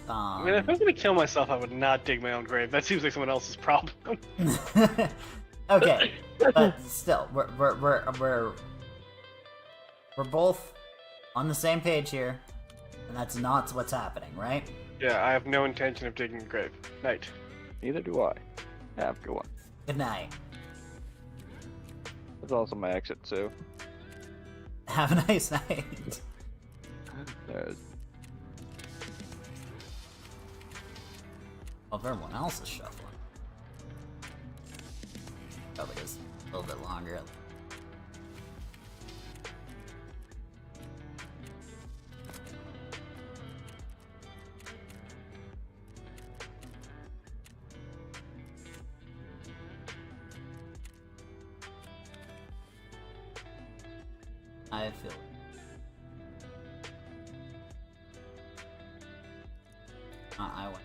I mean, if I was gonna kill myself, I would not dig my own grave. That seems like someone else's problem. Okay, but still, we're both on the same page here, and that's not what's happening, right? Yeah, I have no intention of digging a grave. Night. Neither do I. Have a good one. Good night. That's also my exit, so. Have a nice night. There's Well, if everyone else is shuffling, probably is a little bit longer. I feel it. I went.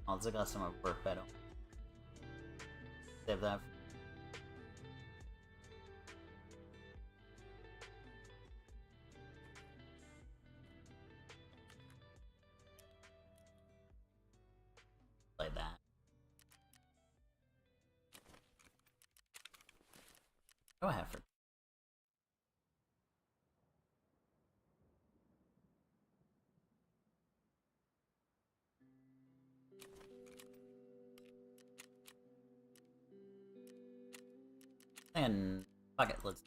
Also got some work better. Save that. Play that. Go ahead for. And fuck it, let's.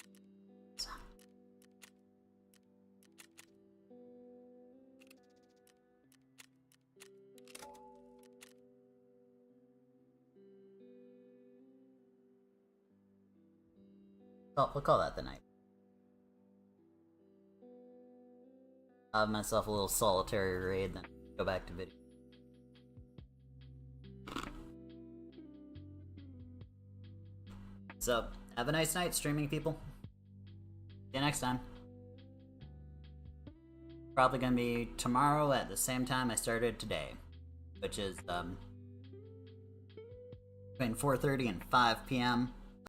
Oh, we'll call that the night. I'll have myself a little solitary raid, then go back to video. So, have a nice night, streaming people. See you next time. Probably gonna be tomorrow at the same time I started today, which is between 4:30 and 5 p.m.